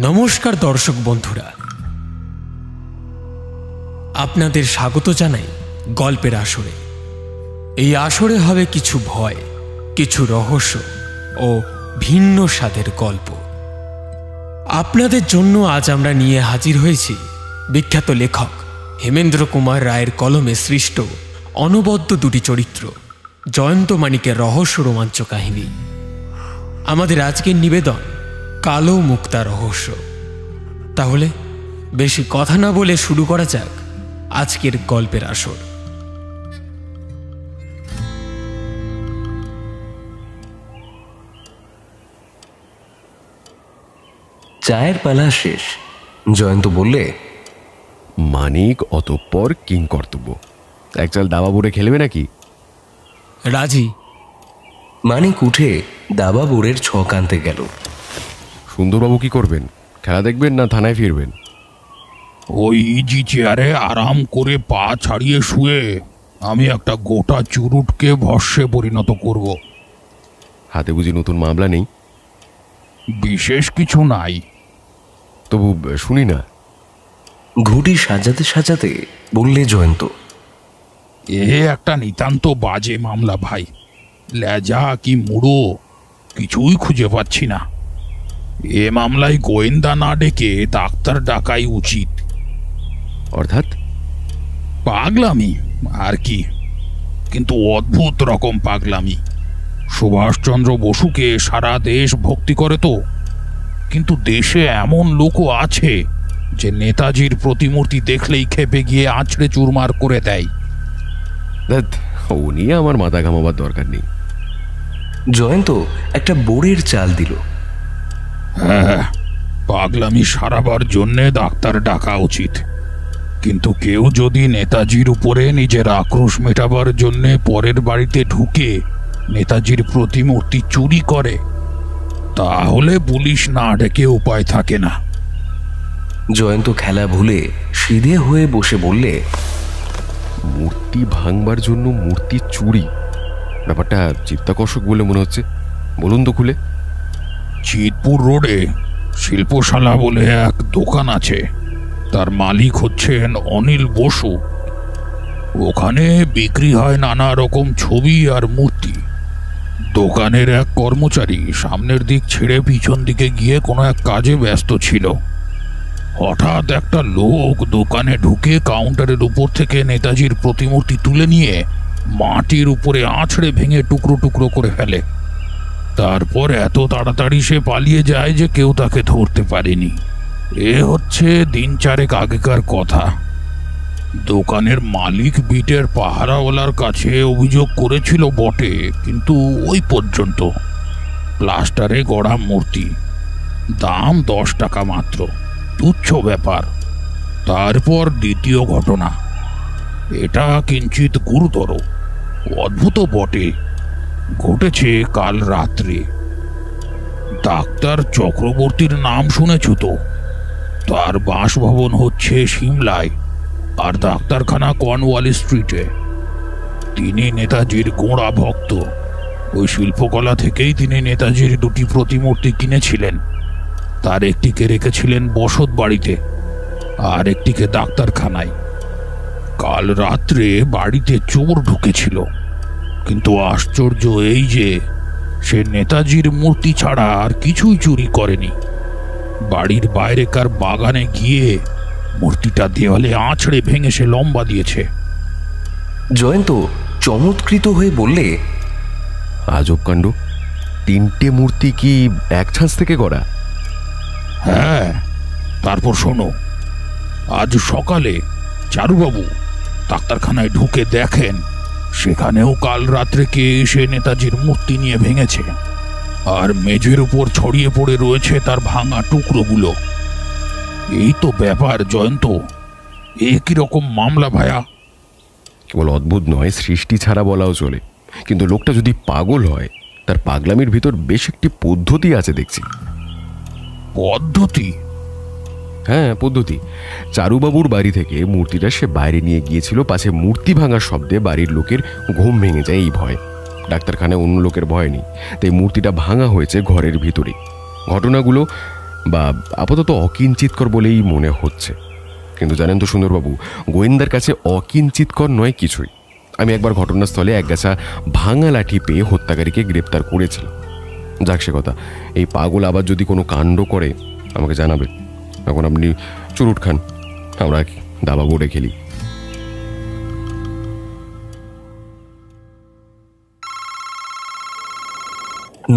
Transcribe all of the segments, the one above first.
নমস্কার দর্শক বন্ধুরা, আপনাদের স্বাগত জানাই গল্পের আসরে। এই আসরে হবে কিছু ভয়, কিছু রহস্য ও ভিন্ন স্বাদের গল্প। আপনাদের জন্য আজ আমরা নিয়ে হাজির হয়েছি বিখ্যাত লেখক হেমেন্দ্র কুমার রায়ের কলমে সৃষ্ট অনবদ্য দুটি চরিত্র জয়ন্ত মানিকের রহস্য রোমাঞ্চ কাহিনী। আমাদের আজকের নিবেদন কালো মুক্তা রহস্য। তাহলে বেশি কথা না বলে শুরু করা যাক আজকের গল্পের আসর। চায়ের পালা শেষ। জয়ন্ত বললে, মানিক অতঃপর কিং কর্তব্য এক চাল দাবা বোর্ডে খেলবে নাকি? রাজি। মানিক উঠে দাবা বোর্ডের ছক আনতে গেল। সুন্দরবাবু কি করবেন? খেলা দেখবেন না থানায় ফিরবেন? ওই ইজি চেয়ারে আরাম করে পা ছাড়িয়ে শুয়ে আমি একটা গোটা চুরুটকে ভস্যে পরিণত করব। হাতে বুঝি নতুন মামলা নেই? বিশেষ কিছু নাই। তবু শুনি না। ঘুটি সাজাতে সাজাতে বললে জয়ন্ত, এ একটা নিতান্ত বাজে মামলা ভাই। লেজা কি মুড়ো কিছুই খুঁজে পাচ্ছি না। এ মামলায় গোয়েন্দা না ডেকে ডাক্তার ডাকাই উচিত। অর্থাৎ? পাগলামি আর কি, কিন্তু অদ্ভুত রকম পাগলামি। সুভাষচন্দ্র বসুকে সারা দেশ ভক্তি করে তো, কিন্তু দেশে এমন লোকও আছে যে নেতাজির প্রতিমূর্তি দেখলেই খেপে গিয়ে আছড়ে চুরমার করে দেয়। ও নিয়ে আমার মাথা ঘামাবার দরকার নেই। জয়ন্ত একটা বোর্ডের চাল দিল। হ্যাঁ, পাগলামি সারাবার জন্যে ডাক্তার ডাকা উচিত। কিন্তু কেউ যদি নেতাজির উপরে নিজের আক্রোশ মেটাবার জন্যে পরের বাড়িতে ঢুকে নেতাজির প্রতিমূর্তি চুরি করে, তাহলে পুলিশ না ডেকে উপায় থাকে না। জয়ন্ত খেলা ভুলে সিধে হয়ে বসে বললে, মূর্তি ভাঙবার জন্য মূর্তি চুরি, ব্যাপারটা চিত্তাকর্ষক বলে মনে হচ্ছে। বলুন তো খুলে। চিতপুর রোডে শিল্পশালা বলে এক দোকান আছে, তার মালিক হচ্ছেন অনিল বসু। ওখানে বিক্রি হয় নানা রকম ছবি আর মূর্তি। দোকানের এক কর্মচারী সামনের দিক ছেড়ে পিছন দিকে গিয়ে কোনো এক কাজে ব্যস্ত ছিল। হঠাৎ একটা লোক দোকানে ঢুকে কাউন্টারের উপর থেকে নেতাজির প্রতিমূর্তি তুলে নিয়ে মাটির উপরে আছড়ে ভেঙে টুকরো টুকরো করে ফেলে। তারপর এত তাড়াতাড়ি সে পালিয়ে যায় যে কেউ তাকে ধরতে পারেনি। এ হচ্ছে দিন চারেক আগেকার কথা। দোকানের মালিক বিটের পাহারাওয়ালার কাছে অভিযোগ করেছিল বটে, কিন্তু ওই পর্যন্ত। প্লাস্টারে গড়া মূর্তি, দাম 10 টাকা মাত্র, তুচ্ছ ব্যাপার। তারপর দ্বিতীয় ঘটনা, এটা কিঞ্চিত গুরুতর, অদ্ভুত বটে। ঘটেছে কাল রাত্রে। ডাক্তার চক্রবর্তীর নাম শুনেছ তো? তার বাসভবন হচ্ছে সিমলায়, আর ডাক্তারখানা কর্নওয়ালিস স্ট্রিটে। তিনি নেতাজির গোঁড়া ভক্ত। ওই শিল্পকলা থেকেই তিনি নেতাজির দুটি প্রতিমূর্তি কিনেছিলেন। তার একটিকে রেখেছিলেন বসত বাড়িতে, আর একটিকে ডাক্তারখানায়। কাল রাত্রে বাড়িতে চোর ঢুকেছিল, কিন্তু আশ্চর্য এই যে সে নেতাজির মূর্তি ছাড়া আর কিছুই চুরি করেনি। বাড়ির বাইরেকার বাগানে গিয়ে মূর্তিটা দেওয়ালে আছড়ে ভেঙে সে লম্বা দিয়েছে। জয়ন্ত চমৎকৃত হয়ে বললে, আজব কাণ্ড। 3টে মূর্তি কি এক ছাঁচ থেকে করা? হ্যাঁ, তারপর শোনো, আজ সকালে চারুবাবু ডাক্তারখানায় ঢুকে দেখেন সেখানেও কাল রাত্রে কে এসে নেতাজির মূর্তি নিয়ে ভেঙেছে, আর মেঝের উপর ছড়িয়ে পড়ে রয়েছে তার ভাঙা টুকরোগুলো। এই তো ব্যাপার জয়ন্ত। এ কিরকম মামলা ভায়া? কেবল অদ্ভুত নয়, সৃষ্টি ছাড়া বলাও চলে। কিন্তু লোকটা যদি পাগল হয়, তার পাগলামির ভিতর বেশ একটি পদ্ধতি আছে দেখছি। পদ্ধতি? হ্যাঁ, পদ্ধতি। চারুবাবুর বাড়ি থেকে মূর্তিটা সে বাইরে নিয়ে গিয়েছিল, পাছে মূর্তি ভাঙার শব্দে বাড়ির লোকের ঘুম ভেঙে যায় এই ভয়। ডাক্তারখানায় অন্য লোকের ভয় নেই, তাই মূর্তিটা ভাঙা হয়েছে ঘরের ভিতরে। ঘটনাগুলো বা আপাতত অকিঞ্চিতকর বলেই মনে হচ্ছে। কিন্তু জানেন তো সুন্দরবাবু, গোয়েন্দার কাছে অকিঞ্চিতকর নয় কিছুই। আমি একবার ঘটনাস্থলে একগাছা ভাঙা লাঠি পেয়ে হত্যাকারীকে গ্রেপ্তার করেছিলাম। যাক সে কথা, এই পাগল আবার যদি কোনো কাণ্ড করে আমাকে জানাবে। এখন আপনি চুরুট খান, আমরা দাবা বোর্ডে খেলি।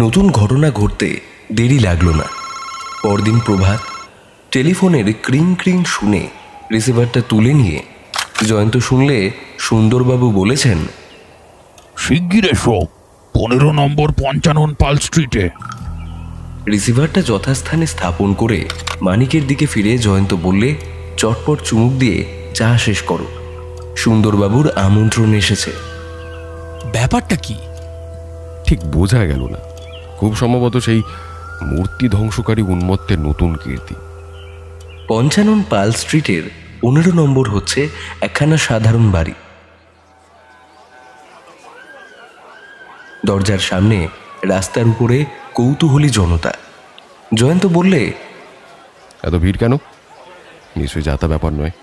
নতুন ঘটনা ঘটতে দেরি লাগলো না। পরদিন প্রভাত টেলিফোনের ক্রিং ক্রিং শুনে রিসিভারটা তুলে নিয়ে জয়ন্ত শুনলে সুন্দরবাবু বলেছেন, শিগগির এসো, 15 নম্বর 55 পাল স্ট্রিটে। রিসিভারটা যথাস্থানে স্থাপন করে মানিকের দিকে ফিরে জয়ন্ত বললে, চটপট চুমুক দিয়ে চা শেষ করো, সুন্দরবাবুর আমন্ত্রণ এসেছে। ব্যাপারটা কি? ঠিক বোঝা গেল না। খুব সম্ভবত সেই মূর্তি ধ্বংসকারী উন্মত্তের নতুন কীর্তি। 55 পাল স্ট্রিটের 15 নম্বর হচ্ছে একখানা সাধারণ বাড়ি। দরজার সামনে রাস্তার উপরে কৌতূহলী জনতা। জয়ন্ত বললে, এত ভিড় কেন? নিশ্চয়ই যাতা ব্যাপার নয়।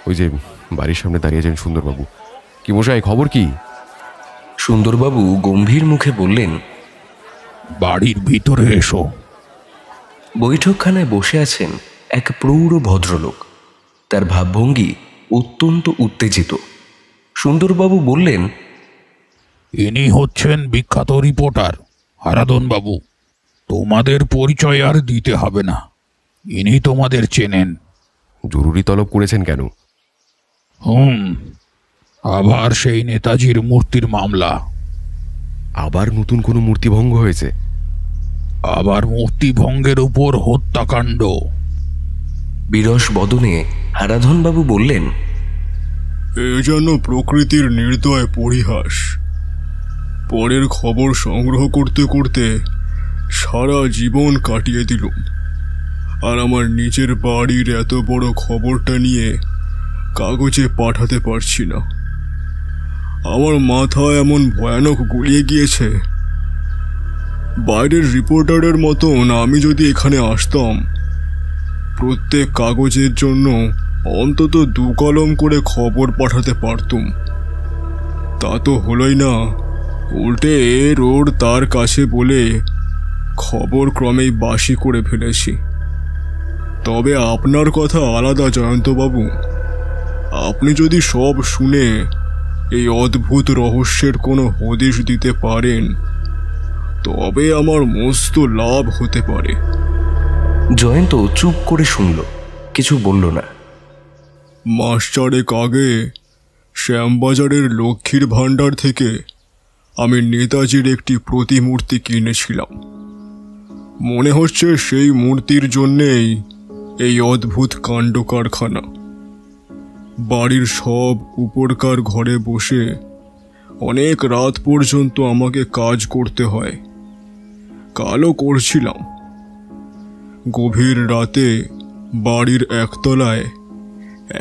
ওই যে বাড়ির সামনে দাঁড়িয়েছেন সুন্দরবাবু। কি মশাই, খবর কি? সুন্দরবাবু গম্ভীর মুখে বললেন, বাড়ির ভিতরে এসো। বৈঠকখানায় বসে আছেন এক প্রৌঢ় ভদ্রলোক। তার ভাবভঙ্গি অত্যন্ত উত্তেজিত। সুন্দরবাবু বললেন, ইনি হচ্ছেন বিখ্যাত রিপোর্টার হারাধন বাবু। তোমাদের পরিচয় আর দিতে হবে না, ইনি তোমাদের চেনেন। জরুরি তলব করেছেন কেন? আবার সেই নেতাজির মূর্তির মামলা। আবার নতুন কোনো মূর্তি ভঙ্গ হয়েছে? আবার মূর্তি ভঙ্গের উপর হত্যাকাণ্ড। বিরস বদনে হারাধনবাবু বললেন, এ যেন প্রকৃতির নির্দয় পরিহাস। পরের খবর সংগ্রহ করতে করতে সারা জীবন কাটিয়ে দিলুম, আর আমার নিজের বাড়ির এত বড় খবরটা নিয়ে কাগজে পাঠাতে পারছি না। আমার মাথা এমন ভয়ানক গুলিয়ে গিয়েছে। বাইরের রিপোর্টারের মতন আমি যদি এখানে আসতাম, প্রত্যেক কাগজের জন্য অন্তত 2 কলম করে খবর পাঠাতে পারতুম। তা তো হলোই না, উল্টে রোড তার কাছে বলে খবর ক্রমেই বাসি করে ফেলেছি। তবে আপনার কথা আলাদা জয়ন্তবাবু। আপনি যদি সব শুনে এই অদ্ভুত রহস্যের কোনো হদিশ দিতে পারেন, তবে আমার মস্ত লাভ হতে পারে। জয়ন্ত চুপ করে শুনল, কিছু বলল না। মাস 4 আগে শ্যামবাজারের লক্ষ্মীর ভাণ্ডার থেকে আমি নেতাজির একটি প্রতিমূর্তি কিনেছিলাম। মনে হচ্ছে সেই মূর্তির জন্যেই এই অদ্ভুত কাণ্ড কারখানা। বাড়ির সব উপরকার ঘরে বসে অনেক রাত পর্যন্ত আমাকে কাজ করতে হয়। কালও করছিলাম। গভীর রাতে বাড়ির একতলায়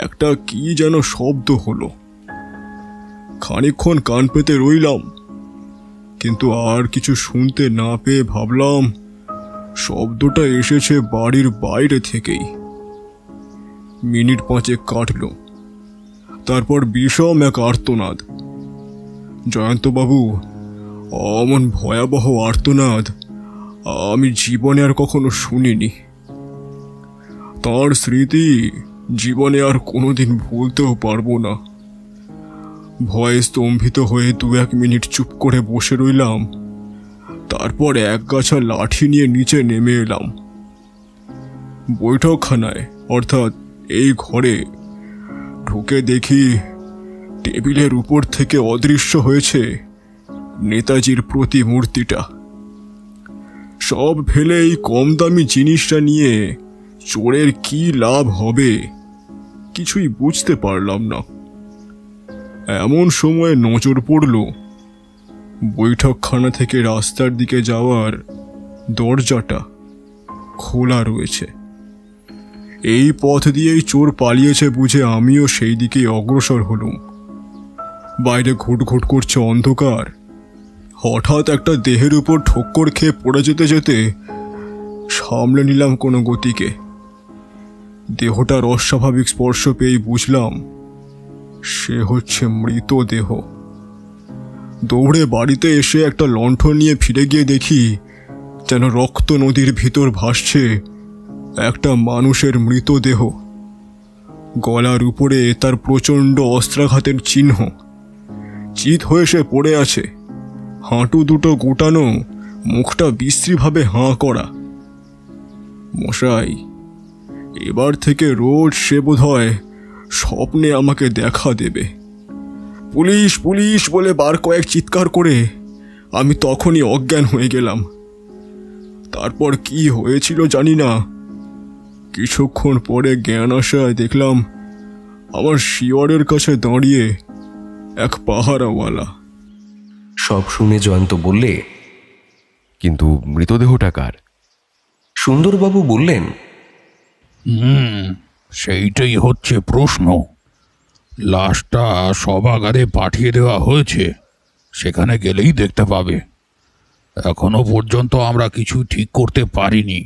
একটা কি যেন শব্দ হলো। খানিকক্ষণ কান পেতে রইলাম, কিন্তু আর কিছু শুনতে না পেয়ে ভাবলাম শব্দটা এসেছে বাড়ির বাইরে থেকেই। মিনিট 5 কাটল, তারপর বিষম এক আর্তনাদ। জয়ন্তবাবু, অমন ভয়াবহ আর্তনাদ আমি জীবনে আর কখনো শুনিনি। তার স্মৃতি জীবনে আর কোনোদিন ভুলতেও পারবো না। ভয়ে স্তম্ভিত হয়ে 2-1 মিনিট চুপ করে বসে রইলাম। তারপর একগাছা লাঠি নিয়ে নিচে নেমে এলাম। বৈঠকখানায় অর্থাৎ এই ঘরে ঢুকে দেখি টেবিলের উপর থেকে অদৃশ্য হয়েছে নেতাজির প্রতিমূর্তিটা। সব ফেলে এই কম দামি জিনিসটা নিয়ে চোরের কি লাভ হবে কিছুই বুঝতে পারলাম না। এমন সময় নজর পড়ল বৈঠকখানা থেকে রাস্তার দিকে যাওয়ার দরজাটা খোলা রয়েছে। এই পথ দিয়েই চোর পালিয়েছে বুঝে আমিও সেই দিকে অগ্রসর হলুম। বাইরে ঘুটঘুট করছে অন্ধকার। হঠাৎ একটা দেহের উপর ঠক্কর খেয়ে পড়ে যেতে যেতে সামলে নিলাম কোনো গতিকে। দেহটার অস্বাভাবিক স্পর্শ পেয়েই বুঝলাম সে হচ্ছে মৃতদেহ। দৌড়ে বাড়িতে এসে একটা লণ্ঠন নিয়ে ফিরে গিয়ে দেখি যেন রক্ত নদীর ভিতর ভাসছে একটা মানুষের মৃতদেহ। গলার উপরে তার প্রচণ্ড অস্ত্রাঘাতের চিহ্ন। চিত হয়ে সে পড়ে আছে, হাঁটু দুটো গোটানো, মুখটা বিশ্রীভাবে হাঁ করা। মশাই, এবার থেকে রোজ সে বোধহয় স্বপ্নে আমাকে দেখা দেবে। পুলিশ পুলিশ বলে বার কয়েক চিৎকার করে আমি তখনই অজ্ঞান হয়ে গেলাম। তারপর কি হয়েছিল জানি না, কিছুক্ষণ পরে জ্ঞান আসায় দেখলাম আমার শিয়রের কাছে দাঁড়িয়ে এক পাহারাওয়ালা। সব শুনে জয়ন্ত বললে, কিন্তু মৃতদেহটা কার? সুন্দরবাবু বললেন, সেইটাই হচ্ছে প্রশ্ন। লাশটা সভাগারে পাঠিয়ে দেওয়া হয়েছে, সেখানে গেলেই দেখতে পাবে। এখনো পর্যন্ত আমরা কিছু ঠিক করতে পারিনি।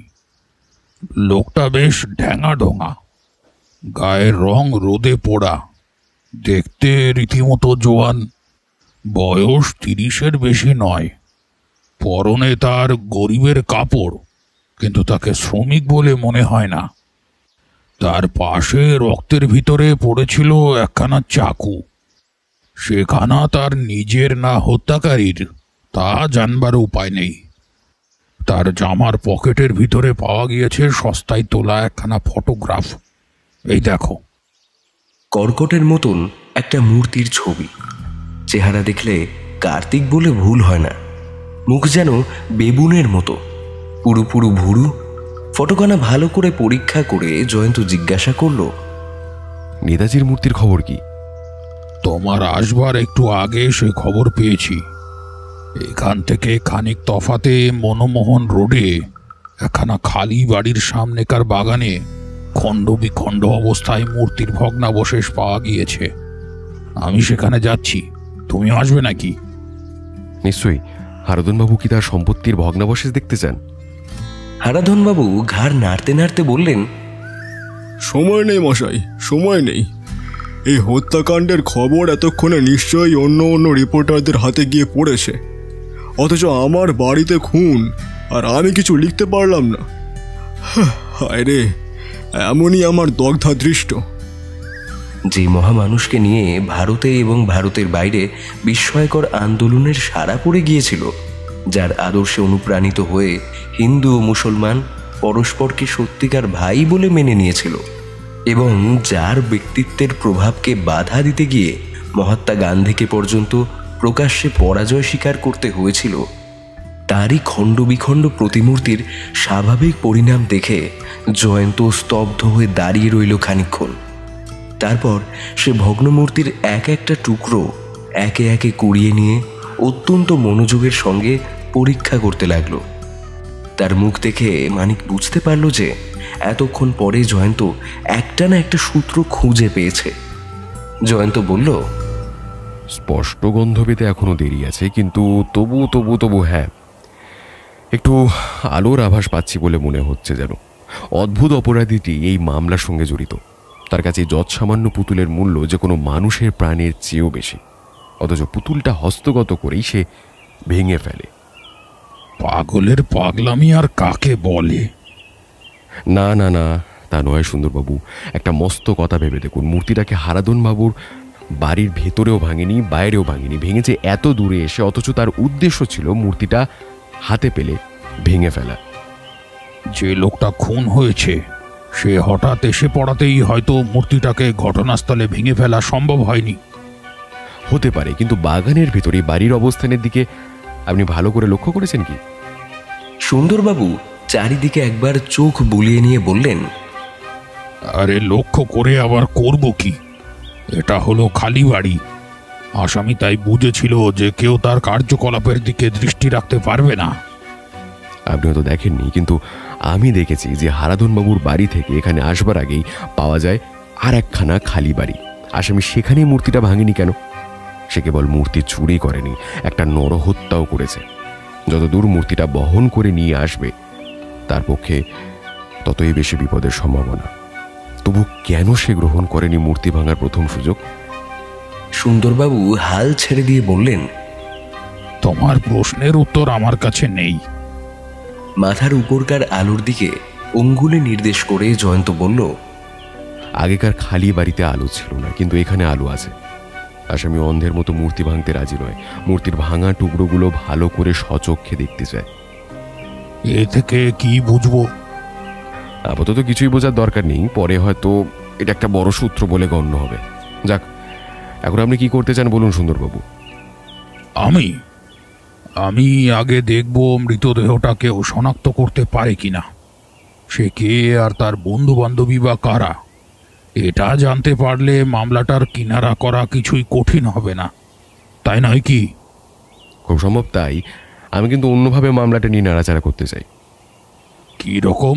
লোকটা বেশ ঢ্যাঙা ঢোঙা, গায়ের রং রোদে পোড়া, দেখতে রীতিমতো জোয়ান, বয়স 30-এর বেশি নয়। পরনে তার গরিবের কাপড়, কিন্তু তাকে শ্রমিক বলে মনে হয় না। তার পাশে রক্তের ভিতরে পড়েছিল একখানা চাকু। সেখানা তার নিজের না হত্যাকারীর তা জানবার উপায় নেই। তার জামার পকেটের ভিতরে পাওয়া গিয়েছে সস্তায় তোলা একখানা ফটোগ্রাফ। এই দেখো। কর্কটের মতন একটা মূর্তির ছবি। চেহারা দেখলে কার্তিক বলে ভুল হয় না। মুখ যেন বেবুনের মতো, পুরো ভুরু। ফটোখানা ভালো করে পরীক্ষা করে জয়ন্ত জিজ্ঞাসা করল, নেতাজির মূর্তির খবর কি? তোমার আসবার একটু আগে সে খবর পেয়েছি। এখান থেকে খানিক তফাতে মনমোহন রোডে একখানা খালি বাড়ির সামনেকার বাগানে খণ্ড বিখণ্ড অবস্থায় মূর্তির ভগ্নাবশেষ পাওয়া গিয়েছে। আমি সেখানে যাচ্ছি, তুমি আসবে নাকি? নিশ্চয়ই। হারাধনবাবু কি তার সম্পত্তির ভগ্নাবশেষ দেখতে চান? হারাধনবাবু ঘাড় নাড়তে নাড়তে বললেন, সময় নেই মশাই, সময় নেই। এই হত্যাকাণ্ডের খবর এতক্ষণে নিশ্চয়ই অন্য রিপোর্টারদের হাতে গিয়ে পড়েছে, অথচ আমার বাড়িতে খুন আর আমি কিছু লিখতে পারলাম না। হায় রে, এমনই আমার দগ্ধা দৃষ্ট। যে মহামানুষকে নিয়ে ভারতে এবং ভারতের বাইরে বিস্ময়কর আন্দোলনের সাড়া পড়ে গিয়েছিল, যার আদর্শে অনুপ্রাণিত হয়ে হিন্দু ও মুসলমান পরস্পরকে সত্যিকার ভাই বলে মেনে নিয়েছিল, এবং যার ব্যক্তিত্বের প্রভাবকে বাধা দিতে গিয়ে মহাত্মা গান্ধীকে পর্যন্ত প্রকাশ্যে পরাজয় স্বীকার করতে হয়েছিল, তারই খণ্ডবিখণ্ড প্রতিমূর্তির স্বাভাবিক পরিণাম দেখে জয়ন্ত স্তব্ধ হয়ে দাঁড়িয়ে রইল খানিকক্ষণ। তারপর সে ভগ্নমূর্তির এক একটা টুকরো একে একে কুড়িয়ে নিয়ে অত্যন্ত মনোযোগের সঙ্গে পরীক্ষা করতে লাগলো। তার মুখ দেখে মানিক বুঝতে পারল যে এতক্ষণ পরে জয়ন্ত একটা না একটা সূত্র খুঁজে পেয়েছে। জয়ন্ত বলল, স্পষ্ট গন্ধ পেতে এখনো দেরি আছে, কিন্তু তবু হ্যাঁ, একটু আলোর আভাস পাচ্ছি বলে মনে হচ্ছে যেন অদ্ভুত অপরাধীটি এই মামলার সঙ্গে জড়িত। তার কাছে যৎসামান্য পুতুলের মূল্য যে কোনো মানুষের প্রাণের চেয়েও বেশি, অথচ পুতুলটা হস্তগত করেই সে ভেঙে ফেলে। পাগলের পাগলামি আর কাকে বলে? না না না, তা নয় সুন্দরবাবু। একটা মস্ত কথা ভেবে দেখুন, মূর্তিটাকে হারাধনবাবুর বাড়ির ভেতরেও ভাঙেনি, বাইরেও ভাঙেনি, ভেঙেছে এত দূরে এসে, অথচ তার উদ্দেশ্য ছিল মূর্তিটা হাতে পেলে ভেঙে ফেলা। যে লোকটা খুন হয়েছে সে হঠাৎ এসে পড়াতেই হয়তো মূর্তিটাকে ঘটনাস্থলে ভেঙে ফেলা সম্ভব হয়নি। হতে পারে, কিন্তু বাগানের ভিতরে বাড়ির অবস্থানের দিকে আপনি ভালো করে লক্ষ্য করেছেন কি? সুন্দরবাবু চারিদিকে একবার চোখ বুলিয়ে নিয়ে বললেন, আরে লক্ষ্য করে আবার করব কি? এটা হলো খালি বাড়ি। আসামি তাই বুঝেছিল যে কেউ তার কার্যকলাপের দিকে দৃষ্টি রাখতে পারবে না। আপনি হয়তো দেখেননি, কিন্তু আমি দেখেছি যে হারাধনবাবুর বাড়ি থেকে এখানে আসবার আগেই পাওয়া যায় আর একখানা খালি বাড়ি। আসামি সেখানেই মূর্তিটা ভাঙেনি কেন? সে কেবল মূর্তি চুরি করেনি, একটা নরহত্যাও করেছে। যতদূর মূর্তিটা বহন করে নিয়ে আসবে তার পক্ষে ততই বেশি বিপদের সম্ভাবনা। তবু কেন সে গ্রহণ করেনি মূর্তি ভাঙার প্রথম সুযোগ? সুন্দরবাবু হাল ছেড়ে দিয়ে বললেন, তোমার প্রশ্নের উত্তর আমার কাছে নেই। মাথার উপরকার আলোর দিকে অঙ্গুলে নির্দেশ করে জয়ন্ত বলল, আগেকার খালি বাড়িতে আলো ছিল না, কিন্তু এখানে আলো আছে। আসামি অন্ধের মতো মূর্তি ভাঙতে রাজি নয়, মূর্তির ভাঙা টুকরোগুলো ভালো করে সচক্ষে দেখতে চায়। এ থেকে কি বুঝবো? আপাতত কিছুই বোঝার দরকার নেই, পরে হয়তো এটা একটা বড় সূত্র বলে গণ্য হবে। যাক, এখন আপনি কি করতে চান বলুন সুন্দরবাবু। আমি আগে দেখব মৃতদেহটা কেউ শনাক্ত করতে পারে কিনা, সে কে আর তার বন্ধু বান্ধবী বা কারা। এটা জানতে পারলে মামলাটার কিনারা করা কিছুই কঠিন হবে না, তাই নয় কি? খুব সম্ভব তাই। আমি কিন্তু অন্যভাবে মামলাটা নিয়ে নাড়াচাড়া করতে চাই। কি রকম?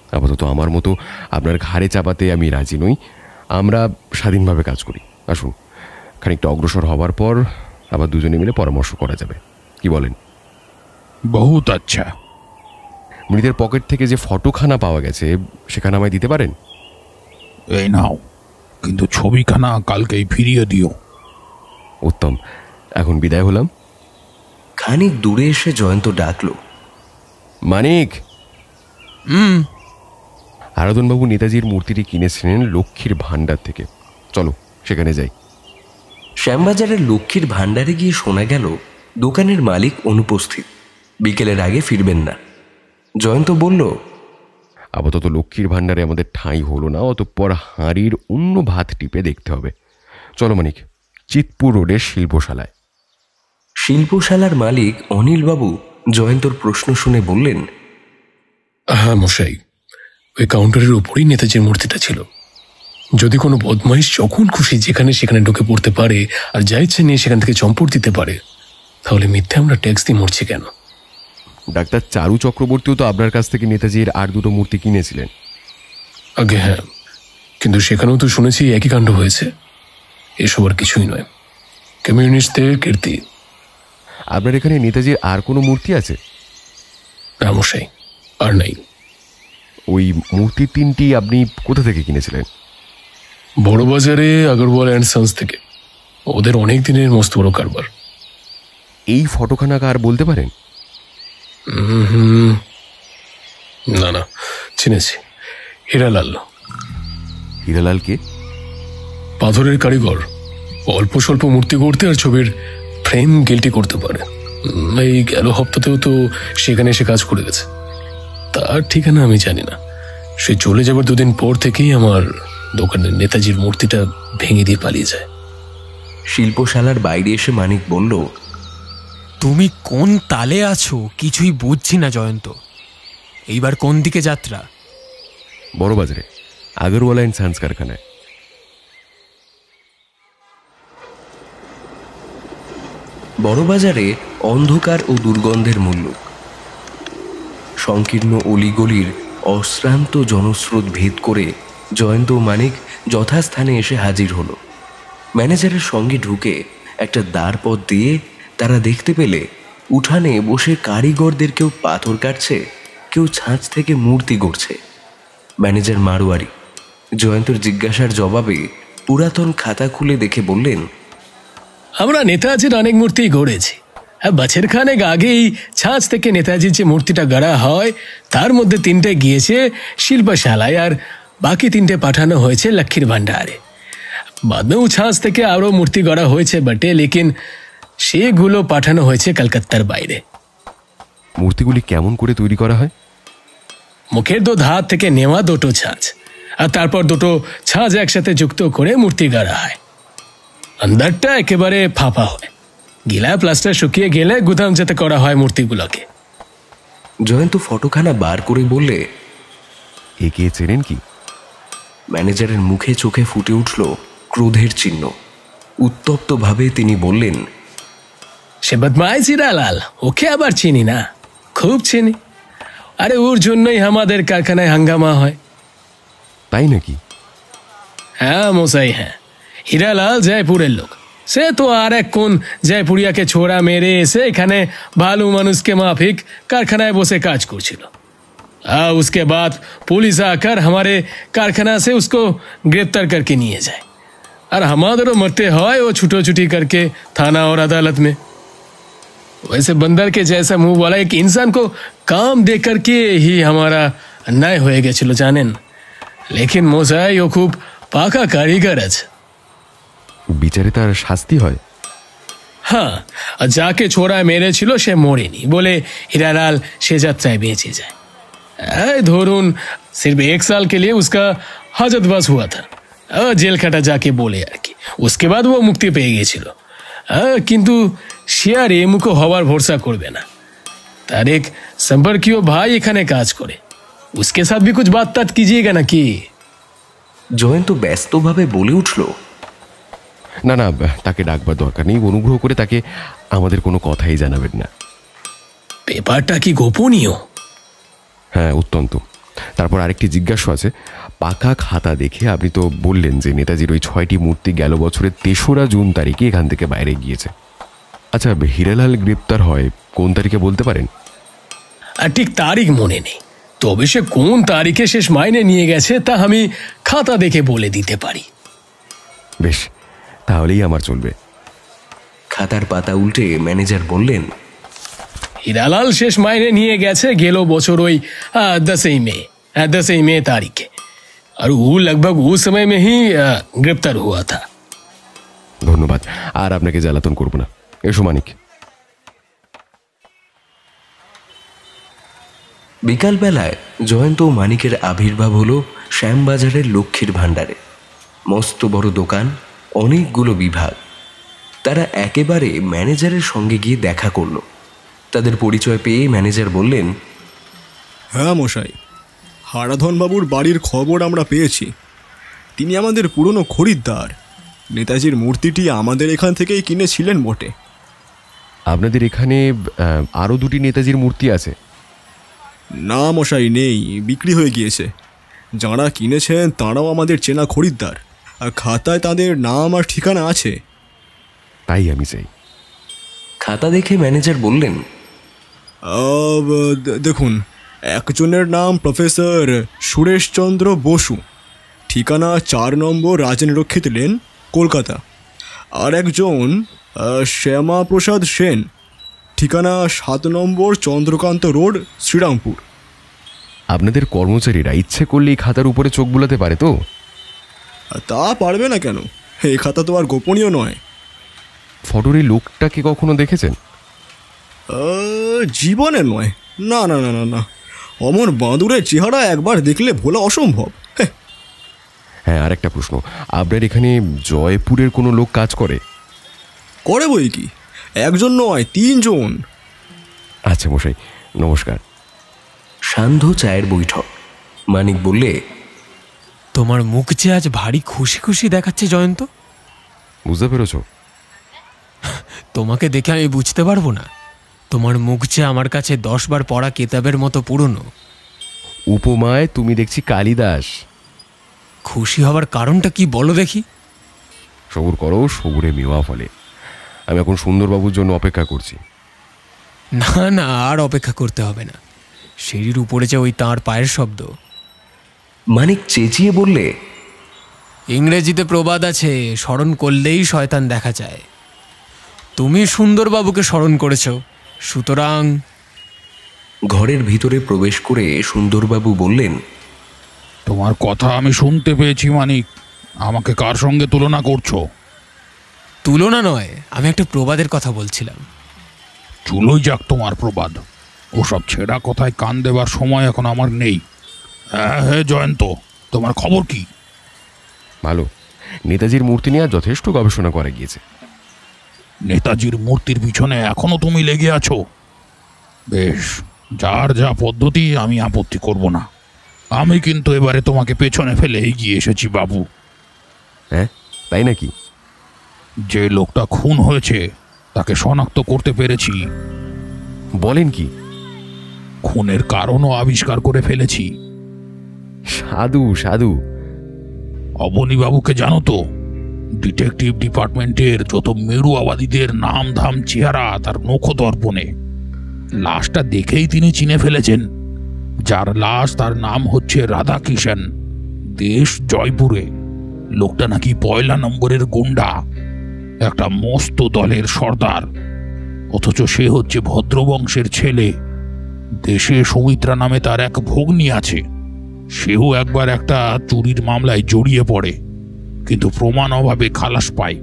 আপাতত আমার মতো আপনার ঘাড়ে চাপাতে আমি রাজি নই। আমরা স্বাধীনভাবে কাজ করি। আসুন, খানিকটা অগ্রসর হবার পর আবার দুজনে মিলে পরামর্শ করা যাবে, কি বলেন? বহুত আচ্ছা। মৃতের পকেট থেকে যে ফটোখানা পাওয়া গেছে সেখানে আমায় দিতে পারেন? এই নাও, কিন্তু ছবিখানা কালকেই ফিরিয়ে দিও। উত্তম, এখন বিদায় হলাম। খানিক দূরে এসে জয়ন্ত ডাকল, মানিক। আরাধনবাবু নেতাজির মূর্তিটি কিনেছিলেন লক্ষ্মীর ভাণ্ডার থেকে, চলো সেখানে যাই। শ্যামবাজারের লক্ষ্মীর ভাণ্ডারে গিয়ে শোনা গেল দোকানের মালিক অনুপস্থিত, বিকেলের আগে ফিরবেন না। জয়ন্ত বলল, আপাতত লক্ষ্মীর ভাণ্ডারে আমাদের ঠাঁই হলো না, অতঃপর হাঁড়ির অন্য ভাত টিপে দেখতে হবে। চলো মানিক, চিতপুর রোডের শিল্পশালায়। শিল্পশালার মালিক অনিলবাবু জয়ন্তর প্রশ্ন শুনে বললেন, হ্যাঁ মশাই, ওই কাউন্টারের উপরেই নেতাজির মূর্তিটা ছিল। যদি কোনো বদমাইশ যখন খুশি যেখানে সেখানে ঢুকে পড়তে পারে আর যা ইচ্ছে নিয়ে সেখান থেকে চম্পট দিতে পারে, তাহলে মিথ্যে আমরা ট্যাক্স দিয়ে মরছি কেন? ডাক্তার চারু চক্রবর্তীও তো আপনার কাছ থেকে নেতাজির আর দুটো মূর্তি কিনেছিলেন। আগে হ্যাঁ, কিন্তু সেখানেও তো শুনেছি একই কাণ্ড হয়েছে। এসব আর কিছুই নয়, কমিউনিস্টদের কীর্তি। আপনার এখানে নেতাজির আর কোনো মূর্তি আছে? না মশাই, আর নাই। ওই মূর্তি তিনটি আপনি কোথা থেকে কিনেছিলেন? বড়বাজারে আগরওয়াল অ্যান্ড সন্স থেকে। ওদের অনেক দিনের মস্ত বড় কারবার। এই ফটোখানা কার বলতে পারেন? না না, চিনেছি, হীরালাল। হীরালালকে? পাথরের কারিগর, অল্প স্বল্প মূর্তি করতে আর ছবির ফ্রেম গিল্টি করতে পারে। এই গেল হপ্তাতেও তো সেখানে এসে কাজ করে গেছে। তার ঠিকানা আমি জানি না। সে চলে যাবার দুদিন পর থেকেই আমার দোকানের নেতাজির মূর্তিটা ভেঙে দিয়ে পালিয়ে যায়। শিল্পশালার বাইরে এসে মানিক বলল, তুমি কোন তালে আছো কিছুই বুঝছি না জয়ন্ত। এইবার কোন দিকে যাত্রা? বড়বাজারে আগরওয়ালা অ্যান্ড সন্স কারখানায়। বড়বাজারে অন্ধকার ও দুর্গন্ধের মুল্লুক। সংকীর্ণ অলিগলির অশ্রান্ত জনস্রোত ভেদ করে জয়ন্ত ও মানিক যথাস্থানে এসে হাজির হলো। ম্যানেজারের সঙ্গে ঢুকে একটা দ্বার পথ দিয়ে তারা দেখতে পেলে উঠানে বসে কারিগরদের কেউ পাথর কাটছে, কেউ ছাঁচ থেকে মূর্তি গড়ছে। ম্যানেজার মারোয়ারি জয়ন্তর জিজ্ঞাসার জবাবে পুরাতন খাতা খুলে দেখে বললেন, আমরা নেতাজির অনেক মূর্তি গড়েছি। বছর খানেক আগেই ছাঁচ থেকে নেতাজির যে মূর্তিটা গড়া হয় তার মধ্যে 3টে গিয়েছে শিল্পশালায় আর বাকি 3টে পাঠানো হয়েছে লক্ষ্মীর ভাণ্ডারে। বাদেও ছাঁচ থেকে আরও মূর্তি গড়া হয়েছে বটে, লেকিন সেগুলো পাঠানো হয়েছে কলকাতার বাইরে। মূর্তিগুলি কেমন করে তৈরি করা হয়? মুখের 2 ধার থেকে নেওয়া 2টো ছাঁচ আর তারপর 2টো ছাঁচ একসাথে যুক্ত করে মূর্তি গড়া হয়। আন্দারটা একেবারে ফাঁপা হয়, গিলা প্লাস্টার শুকিয়ে গেলে গুদাম যাতে করা হয় মূর্তিগুলোকে। জয়ন্ত ফটোখানা বার করে বললে, একে চেনেন কি? ম্যানেজারের মুখে চোখে ফুটে উঠল ক্রোধের চিহ্ন। উত্তপ্তভাবে তিনি বললেন, সে বদমাইশ হীরালাল, ওকে আবার চিনি না? খুব চিনি। আরে ওর জন্যই আমাদের কারখানায় হাঙ্গামা হয়। তাই নাকি? হ্যাঁ মশাই, হ্যাঁ। হীরালাল জয়পুরের লোক। সে তো আর এক কোন জয়পুরিয়াকে ছোড়া মেরে এসে এখানে ভালো মানুষকে মাফিক কারখানায় বসে কাজ করছিল। उसके बाद पुलिस आकर हमारे कारखाना से उसको गिरफ्तार करके लिए जाए और हमारे मरते হয় वो छुटो-छुटी करके थाना और अदालत में। वैसे बंदर के जैसा मुंह वाला एक इंसान को काम दे करके ही हमारा अन्याय হয়ে গেছিল জানেন। लेकिन মশাই ও খুব পাকা কারিগর আছে। বিচারে তার শাস্তি হয়? हाँ, जाके छोड़ा मेरे छिलो से मोड़ेनी, बोले हीरालाल से যাত্রায় বেঁচে যায়। धोरून सिर्फ 1 साल के लिए उसका हाजतवास हुआ था, जेल काटा जाके बोले यार की। उसके बाद वो मुक्ति পেয়ে গিয়েছিল। কিন্তু সে আর এমুকো হওয়ার ভরসা করবে না। তার এক সম্পর্কীয় ভাই এখানে কাজ করে, उसके साथ भी कुछ बात तात कीजिएगा ना कि? জয়ন্ত ব্যস্তভাবে বলে উঠল, না না, তাকে ডাকবার দরকার নেই। অনুগ্রহ করে তাকে আমাদের কোনো কথাই জানাবেন না। ব্যাপারটা কি গোপনীয়? হ্যাঁ, অত্যন্ত। তারপর আরেকটি জিজ্ঞাসা আছে। পাকা খাতা দেখে আপনি তো বললেন যে নেতাজির ওই 6টি মূর্তি গেল বছরের 3রা জুন তারিখে এখান থেকে বাইরে গিয়েছে। আচ্ছা, হীরালাল গ্রেপ্তার হয় কোন তারিখে বলতে পারেন? আর ঠিক তারিখ মনে নেই, তবে সে কোন তারিখে শেষ মাইনে নিয়ে গেছে তা আমি খাতা দেখে বলে দিতে পারি। বেশ, তাহলেই আমার চলবে। খাতার পাতা উল্টে ম্যানেজার বললেন, हीरालाल শেষ মাইনে নিয়ে গেছে গেল বছর ওই 10 मई तारीखे, और वो लगभग उस समय में ही गिरफ्तार हुआ था। ধন্যবাদ, আর আপনাকে জ্বালাতন করব না। এসো মানিক। বিকালবেলায় জয়ন্ত ও মানিকের আবির্ভাব হলো শ্যামবাজারের লক্ষ্মীর ভাণ্ডারে। মস্ত বড় দোকান, অনেকগুলো বিভাগ। তারা একেবারে ম্যানেজারের সঙ্গে গিয়ে দেখা করলো। তাদের পরিচয় পেয়ে ম্যানেজার বললেন, হ্যাঁ মশাই, হারাধনবাবুর বাড়ির খবর আমরা পেয়েছি। তিনি আমাদের পুরনো খরিদ্দার। নেতাজির মূর্তিটি আমাদের এখান থেকেই কিনেছিলেন বটে। আপনাদের এখানে আরও 2টি নেতাজির মূর্তি আছে? না মশাই, নেই, বিক্রি হয়ে গিয়েছে। যাঁরা কিনেছেন তাঁরাও আমাদের চেনা খরিদ্দার, আর খাতায় তাদের নাম আর ঠিকানা আছে। তাই আমি চাই। খাতা দেখে ম্যানেজার বললেন, দেখুন, একজনের নাম প্রফেসর সুরেশচন্দ্র বসু, ঠিকানা 4 নম্বর রাজেন্দ্রক্ষিত লেন, কলকাতা। আর একজন শ্যামাপ্রসাদ সেন, ঠিকানা 7 নম্বর চন্দ্রকান্ত রোড, শ্রীরামপুর। আপনাদের কর্মচারীরা ইচ্ছে করলে এই খাতার উপরে চোখ বুলাতে পারে তো? তা পারবে না কেন? এই খাতা তো আর গোপনীয় নয়। ফটোর এই লোকটাকে কখনো দেখেছেন? জীবনে নয়। না না না না না, অমর বাঁদুরের চেহারা একবার দেখলে ভোলা অসম্ভব। হ্যাঁ, আর একটা প্রশ্ন, আপনার এখানে জয়পুরের কোনো লোক কাজ করে? করে বই কি, একজন নয়, 3 জন। আচ্ছা মশাই, নমস্কার। সান্ধ্য চায়ের বৈঠক। মানিক বললে, তোমার মুখ যে আজ ভারী খুশি খুশি দেখাচ্ছে জয়ন্ত। বুঝতে পেরেছ? তোমাকে দেখে আমি বুঝতে পারবো না? তোমার মুখ যে আমার কাছে 10 বার পড়া কেতাবের মতো পুরনো। উপমায় তুমি দেখছি কালিদাস। খুশি হওয়ার কারণটা কি বলো দেখি? সবুর করো, সবুরে মেওয়া ফলে। আমি এখন সুন্দরবাবুর জন্য অপেক্ষা করছি। না না, আর অপেক্ষা করতে হবে না। সিঁড়ির উপরে যে ওই তাঁর পায়ের শব্দ। মানিক চেঁচিয়ে বললে, ইংরেজিতে প্রবাদ আছে, স্মরণ করলেই শয়তান দেখা যায়। তুমি সুন্দরবাবুকে স্মরণ করেছ, সুতরাং। ঘরের ভিতরে প্রবেশ করে সুন্দরবাবু বললেন, তোমার কথা আমি শুনতে পেয়েছি মানিক। আমাকে কার সঙ্গে তুলনা করছো? তুলনা নয়, আমি একটা প্রবাদের কথা বলছিলাম। চুলোই যাক তোমার প্রবাদ। ওসব ছেঁড়া কথায় কান দেবার সময় এখন আমার নেই। হ্যাঁ জয়ন্ত, তোমার খবর কি? ভালো। নেতাজির মূর্তি নিয়ে যথেষ্ট গবেষণা করা গিয়েছে। নেতাজির মূর্তির পিছনে এখনো তুমি লেগে আছো? বেশ, যার যা পদ্ধতি, আমি আপত্তি করব না। আমি কিন্তু এবারে তোমাকে পেছনে ফেলে এগিয়ে এসেছি বাবু। হ্যাঁ, তাই নাকি? যে লোকটা খুন হয়েছে তাকে শনাক্ত করতে পেরেছি। বলেন কি? খুনের কারণও আবিষ্কার করে ফেলেছি। সাধু সাধু। অবনীবাবুকে জানো তো? ডিটেকটিভ ডিপার্টমেন্টের যত মেরুয়াবাদীদের নাম ধাম চেহারা তার নখ দর্পণে। লাশটা দেখেই তিনি চিনে ফেলেছেন। যার লাশ তার নাম হচ্ছে রাধাকিষাণ, দেশ জয়পুরে। লোকটা নাকি 1 নম্বরের গুন্ডা, একটা মস্ত দলের সর্দার, অথচ সে হচ্ছে ভদ্রবংশের ছেলে। দেশে সৌমিত্রা নামে তার এক ভগ্নী আছে, সেও একবার একটা চুরির মামলায় জড়িয়ে পড়ে, কিন্তু প্রমাণ অভাবে খালাস পায়।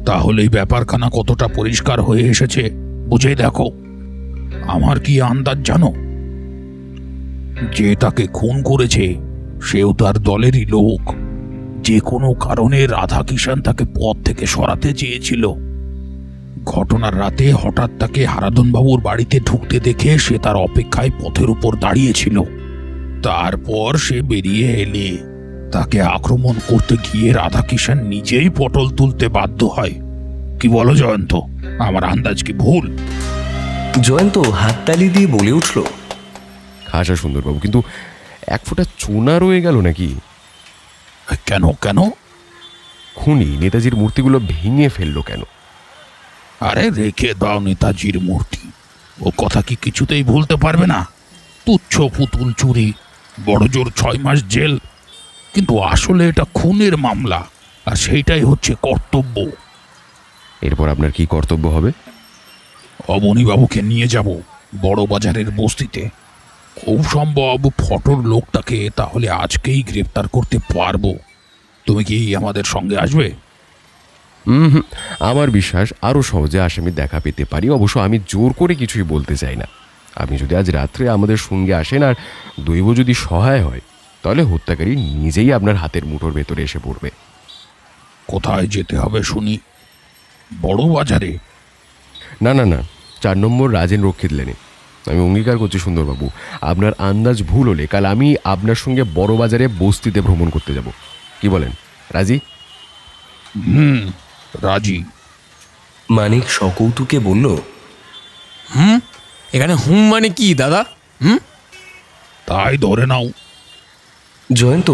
তাহলে এই ব্যাপারখানা কতটা পরিষ্কার হয়ে এসেছে বুঝে দেখো। আমার কি আন্দাজ জানো, যে তাকে খুন করেছে সেও তার দলেরই লোক। যে কোনো কারণে রাধাকিষাণ তাকে পথ থেকে সরাতে চেয়েছিল। ঘটনার রাতে হঠাৎ তাকে হারাধনবাবুর বাড়িতে ঢুকতে দেখে সে তার অপেক্ষায় পথের উপর দাঁড়িয়েছিল। তারপর সে বেরিয়ে এলে তাকে আক্রমণ করতে গিয়ে রাধাকিষাণ নিজেই পটল তুলতে বাধ্য হয়। কি বলো জয়ন্ত, আমার আন্দাজ কি ভুল? জয়ন্ত হাততালি দিয়ে বলে উঠল, খাসা সুন্দরবাবু, কিন্তু এক ফোঁটা চুনা রয়ে গেল নাকি? কেন কেন? খুনি নেতাজির মূর্তিগুলো ভেঙে ফেললো কেন? আরে রেখে দাও নেতাজির মূর্তি, ও কথা কি কিছুতেই ভুলতে পারবে না? তুচ্ছ পুতুল চুরি, বড় জোর 6 মাস জেল, কিন্তু আসলে এটা খুনের মামলা, আর সেইটাই হচ্ছে কর্তব্য। এরপর আপনার কি কর্তব্য হবে? অবনীবাবুকে নিয়ে যাব বড় বাজারের বস্তিতে। খুব সম্ভব ফটোর লোকটাকে তাহলে আজকেই গ্রেপ্তার করতে পারবো। তুমি কি আমাদের সঙ্গে আসবে? আমার বিশ্বাস আরও সহজে আসামি দেখা পেতে পারি। অবশ্য আমি জোর করে কিছুই বলতে চাই না। আপনি যদি আজ রাত্রে আমাদের সঙ্গে আসেন আর দৈব যদি সহায় হয়, তাহলে হত্যাকারী নিজেই আপনার হাতের মুঠোর ভেতরে এসে পড়বে। কোথায় যেতে হবে শুনি? বড় বাজারে? না না না, 4 নম্বর রাজেন রক্ষিত লেনে। আমি অঙ্গীকার করছি সুন্দরবাবু, আপনার আন্দাজ ভুল হলে কাল আমি আপনার সঙ্গে বড় বাজারে বস্তিতে ভ্রমণ করতে যাব। কি বলেন, রাজি? রাজি। মানিক সকৌতুকে বলল, এখানে হুম মানে কি দাদা? তাই ধরে নাও। জয়ন্ত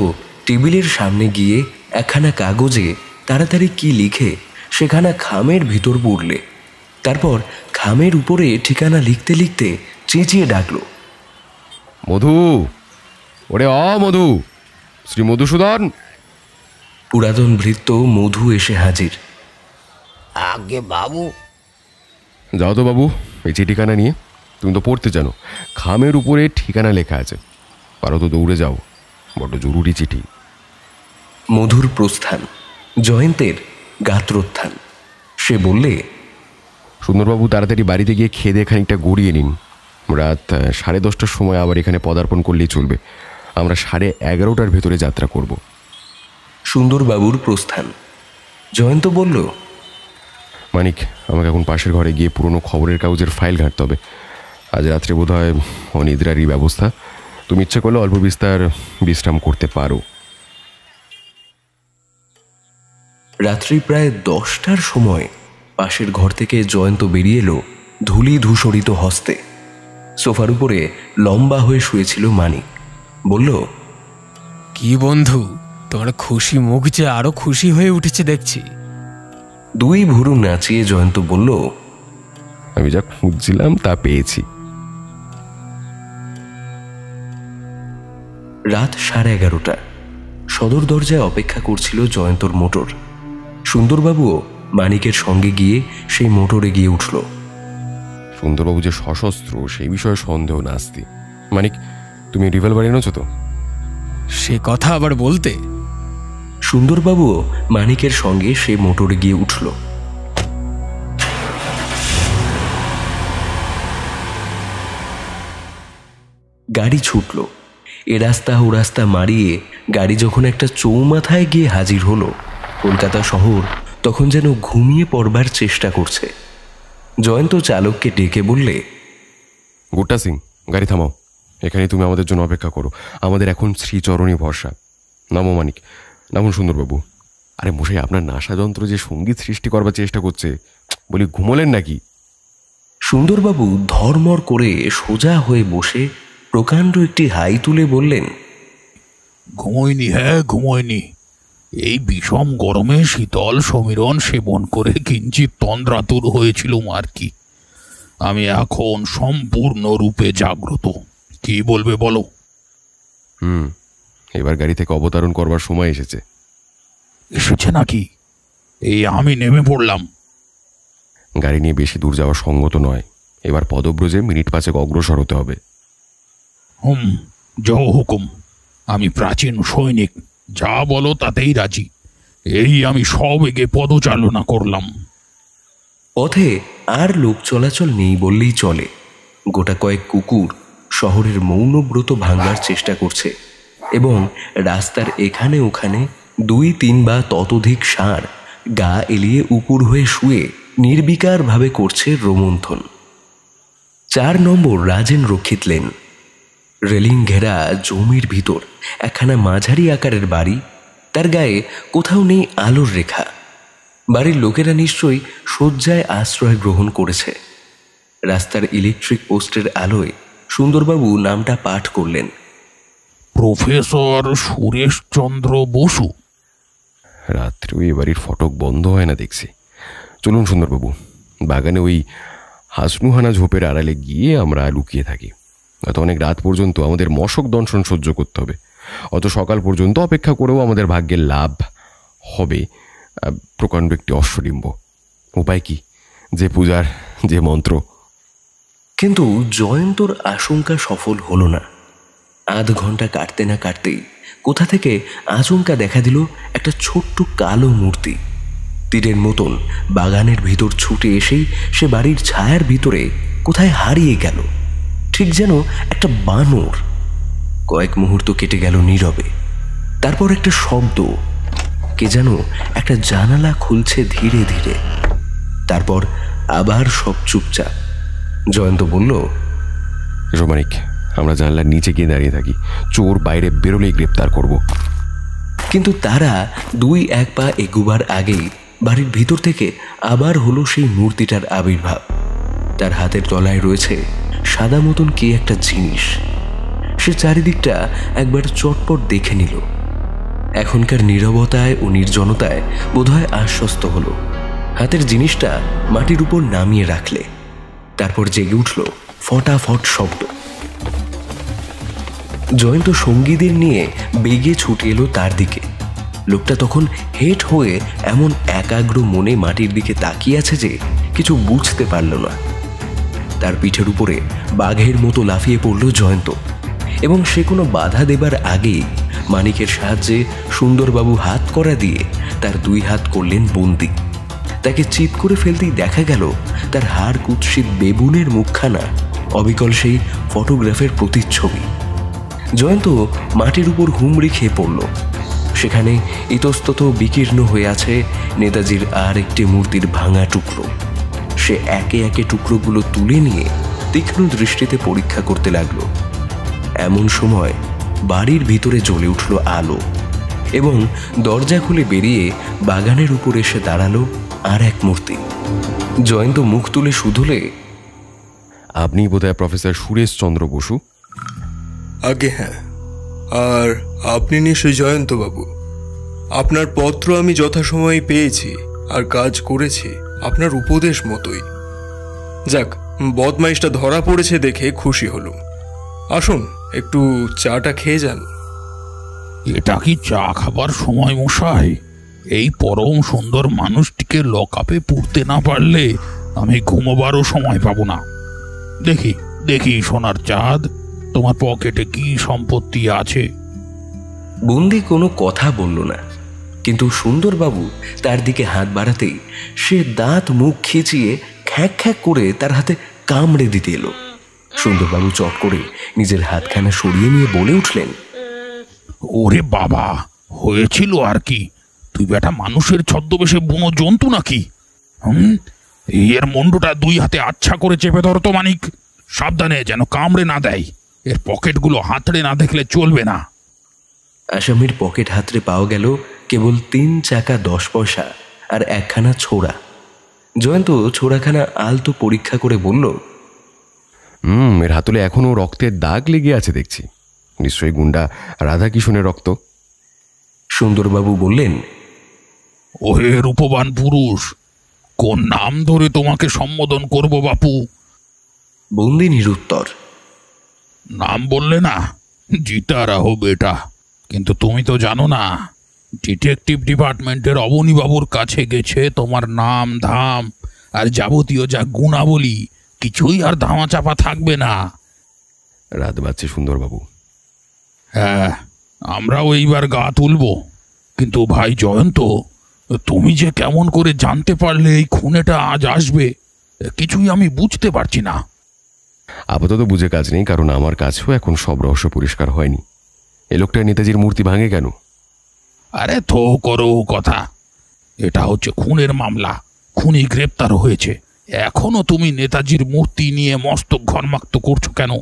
টেবিলের সামনে গিয়ে একখানা কাগজে তাড়াতাড়ি কি লিখে সেখানা খামের ভিতর পড়লে, তারপর খামের উপরে ঠিকানা লিখতে লিখতে চেঁচিয়ে ডাকল, মধু, ওরে মধু, শ্রী মধুসূদন। পুরাতন ভৃত্য মধু এসে হাজির। আগে বাবু। যাও তো বাবু, এই চিঠিখানা নিয়ে। তুমি তো পড়তে জানো, খামের উপরে ঠিকানা লেখা আছে, পারো তো দৌড়ে যাও, বড্ড জরুরি চিঠি। মধুর প্রস্থান, জয়ন্তের গাত্রোত্থান। সে বললে, সুন্দরবাবু তাড়াতাড়ি বাড়িতে গিয়ে খেয়ে দিয়ে খানিকটা গড়িয়ে নিন। রাত 10:30টার সময় আবার এখানে পদার্পণ করলেই চলবে। আমরা 11:30টার ভেতরে যাত্রা করব। সুন্দরবাবুর প্রস্থান। জয়ন্ত বলল, মানিক, আমাকে এখন পাশের ঘরে গিয়ে পুরনো খবরের কাগজের ফাইল ঘাঁটতে হবে। আজ রাত্রে বোধ হয় অনিদ্রারই ব্যবস্থা। তুমি ইচ্ছে করলে অল্প বিস্তার বিশ্রাম করতে পারো। রাত্রি প্রায় 10টার সময় পাশের ঘর থেকে জয়ন্ত বেরিয়ে এলো ধূলি ধূসরিত হস্তে। সোফার উপরে লম্বা হয়ে শুয়েছিল মানিক। বলল, কি বন্ধু, তোমার খুশি মুখ যে আরো খুশি হয়ে উঠেছে দেখছি। 2 ভুরু নাচিয়ে জয়ন্ত বলল, আমি যা খুঁজছিলাম তা পেয়েছি। রাত 11:30টা। সদর দরজায় অপেক্ষা করছিল জয়ন্তর মোটর। সুন্দরবাবুও মানিকের সঙ্গে গিয়ে সেই মোটরে গিয়ে উঠল। সুন্দরবাবু যে সশস্ত্র সেই বিষয়ে সন্দেহ নাস্তি। মানিক, তুমি রিভলভার এনেছো তো? সে কথা আবার বলতে। সুন্দরবাবুও মানিকের সঙ্গে সে মোটরে গিয়ে উঠল। গাড়ি ছুটল। এ রাস্তা ও রাস্তা মারিয়ে গাড়ি যখন একটা চৌমাথায় গিয়ে হাজির হলো, কলকাতা শহর তখন যেন ঘুমিয়ে পড়বার চেষ্টা করছে। জয়ন্ত চালককে ডেকে বললে, গুট্টা সিং, গাড়ি থামাও। এখানে তুমি আমাদের জন্য অপেক্ষা করো। আমাদের এখন শ্রীচরণী ভরসা। নামো মানিক, নামুন সুন্দরবাবু। আরে মশাই, আপনার নাসাযন্ত্র যে সঙ্গীত সৃষ্টি করবার চেষ্টা করছে, বলি ঘুমোলেন নাকি? সুন্দরবাবু ধর্মর করে সোজা হয়ে বসে প্রকাণ্ড একটি হাই তুলে বললেন, ঘুমোয়নি, ঘুমোয়নি। এই বিষম গরমে শীতল সমীরণ সেবন করে কিঞ্চিত তন্দ্রাতুর হয়েছিলুম আর কি। আমি এখন সম্পূর্ণরূপে জাগ্রত। কি বলবে বলো? এবার গাড়ি থেকে অবতরণ করবার সময় এসেছে। এসেছে নাকি? এই আমি নেমে পড়লাম। গাড়ি নিয়ে বেশি দূর যাওয়া সঙ্গত নয়, এবার পদব্রজে মিনিট 5 অগ্রসর হতে হবে। যাও হুকুম, আমি প্রাচীন সৈনিক, যা বলো তাতেই রাজি। এই আমি সবেগে পদচালনা করলাম। পথে আর লোক চলাচল নেই বললেই চলে। গোটা কয়েক কুকুর শহরের মৌনব্রত ভাঙবার চেষ্টা করছে এবং রাস্তার এখানে ওখানে 2-3 বা ততোধিক ষাঁড় গা এলিয়ে উপুর হয়ে শুয়ে নির্বিকারভাবে করছে রোমন্থন। 4 নম্বর রাজেন রক্ষিত লেন। রেলিং ঘেরা জমির ভিতর একখানা মাঝারি আকারের বাড়ি, তার গায়ে কোথাও নেই আলোর রেখা। বাড়ির লোকেরা নিশ্চয়ই শয্যায় আশ্রয় গ্রহণ করেছে। রাস্তার ইলেকট্রিক পোস্টের আলোয় সুন্দরবাবু নামটা পাঠ করলেন, প্রফেসর সুরেশচন্দ্র বসু। রাত্রেও এ বাড়ির ফটক বন্ধ হয় না দেখছি। চলুন সুন্দরবাবু, বাগানে ওই হাসনুহানা ঝোপের আড়ালে গিয়ে আমরা লুকিয়ে থাকি। অত অনেক রাত পর্যন্ত আমাদের মশক দংশন সহ্য করতে হবে। অত সকাল পর্যন্ত অপেক্ষা করেও আমাদের ভাগ্যের লাভ হবে প্রকাণ্ড একটি অশ্বডিম্ব। উপায় কি? যে পূজার যে মন্ত্র। কিন্তু জয়ন্তর আশঙ্কা সফল হলো না। আধ ঘন্টা কাটতে না কাটতেই কোথা থেকে আচমকা দেখা দিল একটা ছোট্ট কালো মূর্তি। তীরের মতন বাগানের ভিতর ছুটে এসেই সে বাড়ির ছায়ার ভিতরে কোথায় হারিয়ে গেল, ঠিক যেন একটা বানর। কয়েক মুহূর্ত কেটে গেল নীরবে। তারপর একটা শব্দ, কে যেন একটা জানালা খুলছে ধীরে ধীরে। তারপর আবার সব চুপচাপ। জয়ন্ত বলল, রোমানিক, আমরা জানলার নিচে গিয়ে দাঁড়িয়ে থাকি, চোর বাইরে বেরোলেই গ্রেপ্তার করব। কিন্তু তারা 2-1 পা এগুবার আগেই বাড়ির ভিতর থেকে আবার হলো সেই মূর্তিটার আবির্ভাব। তার হাতের তলায় রয়েছে সাদা মতন কি একটা জিনিস। সে চারিদিকটা একবার চটপট দেখে নিল। এখনকার নীরবতায় ও নির্জনতায় বোধহয় আশ্বস্ত হলো। হাতের জিনিসটা মাটির উপর নামিয়ে রাখলে। তারপর জেগে উঠল ফটাফট শব্দ। জয়ন্ত সঙ্গীদের নিয়ে বেগে ছুটে এলো তার দিকে। লোকটা তখন হেট হয়ে এমন একাগ্র মনে মাটির দিকে তাকিয়ে আছে যে কিছু বুঝতে পারল না। তার পিঠের উপরে বাঘের মতো লাফিয়ে পড়ল জয়ন্ত, এবং সে কোনো বাধা দেবার আগেই মানিকের সাহায্যে সুন্দরবাবু হাত করা দিয়ে তার 2 হাত করলেন বন্দি। তাকে চিৎ করে ফেলতেই দেখা গেল তার হাড় কুৎসিত বেবুনের মুখখানা অবিকল সেই ফটোগ্রাফের প্রতিচ্ছবি। জয়ন্ত মাটির উপর হুমড়ি খেয়ে পড়ল। সেখানে ইতস্তত বিকীর্ণ হয়ে আছে নেতাজির আর একটি মূর্তির ভাঙা টুকরো। সে একে একে টুকরোগুলো তুলে নিয়ে তীক্ষ্ণ দৃষ্টিতে পরীক্ষা করতে লাগল। এমন সময় বাড়ির ভিতরে জ্বলে উঠল আলো, এবং দরজা খুলে বেরিয়ে বাগানের উপর এসে দাঁড়ালো আর এক মূর্তি। জয়ন্ত মুখ তুলে শুধলে, আপনি বোধহয় প্রফেসর সুরেশচন্দ্র বসু? আগে হ্যাঁ, আর আপনি নিশ্চয়ই জয়ন্তবাবু। আপনার পত্র আমি যথাসময়ে পেয়েছি আর কাজ করেছি আপনার উপদেশ মতোই। যাক, বদমাইশটা ধরা পড়েছে দেখে খুশি হলুম। আসুন, একটু চাটা খেয়ে যান। এটা কি চা খাবার সময় মশাই? এই পরম সুন্দর মানুষটিকে লকআপে পুড়তে না পারলে আমি ঘুমোবারও সময় পাবো না। দেখি দেখি সোনার চাঁদ, তোমার পকেটে কি সম্পত্তি আছে? বন্দি কোনো কথা বলল না, কিন্তু সুন্দরবাবু তার দিকে হাত বাড়াতেই সে দাঁত মুখ খিচিয়ে খ্যাঁক খ্যাঁক করে তার হাতে কামড়ে দিতে এলো। সুন্দরবাবু চট করে নিজের হাতখানা সরিয়ে নিয়ে বলে উঠলেন, ওরে বাবা, হয়েছিল আর কি? তুই বেটা মানুষের ছদ্মবেশে বুনো জন্তু নাকি? এর মুন্ডুটা 2 হাতে আচ্ছা করে চেপে ধরতো মানিক। সাবধানে যেন কামড়ে না দেয়। এর পকেটগুলো হাতড়ে না দেখলে চলবে না। আসামির পকেট হাতড়ে পাওয়া গেল কেবল 3 টাকা 10 পয়সা আর একখানা ছোড়া। জয়ন্ত ছোড়াখানা আলতো পরীক্ষা করে বলল, এর হাতলে এখনো রক্তের দাগ লেগে আছে দেখছি। নিশ্চয়ই গুন্ডা রাধাকিশনের রক্ত। সুন্দরবাবু বললেন, ওহে রূপবান পুরুষ, কোন নাম ধরে তোমাকে সম্বোধন করব বাপু? বন্দি নিরুত্তর। নাম বললে না, জিতা রাহো বেটা। কিন্তু তুমি তো জানো না, ডিটেকটিভ ডিপার্টমেন্টের অবনীবাবুর কাছে গেছে তোমার নাম ধাম আর যাবতীয় যা গুণাবলী কিছুই আর ধামাচাপা থাকবে না। রাত বাড়ছে সুন্দরবাবু। হ্যাঁ, আমরাও এইবার গা তুলব। কিন্তু ভাই জয়ন্ত, তুমি যে কেমন করে জানতে পারলে এই খুনেটা আজ আসবে, কিছুই আমি বুঝতে পারছি না। আপাতত বুঝে কাজ নেই, কারণ আমার কাছেও এখন সব রহস্য পরিষ্কার হয়নি। এ লোকটা নেতাজির মূর্তি ভাঙে কেন? আরে তো করো কথা, এটা হচ্ছে খুনের মামলা। খুনি গ্রেপ্তার হয়েছে, এখনো তুমি নেতাজির মূর্তি নিয়ে মস্তক ঘর্মাক্ত করছো কেন?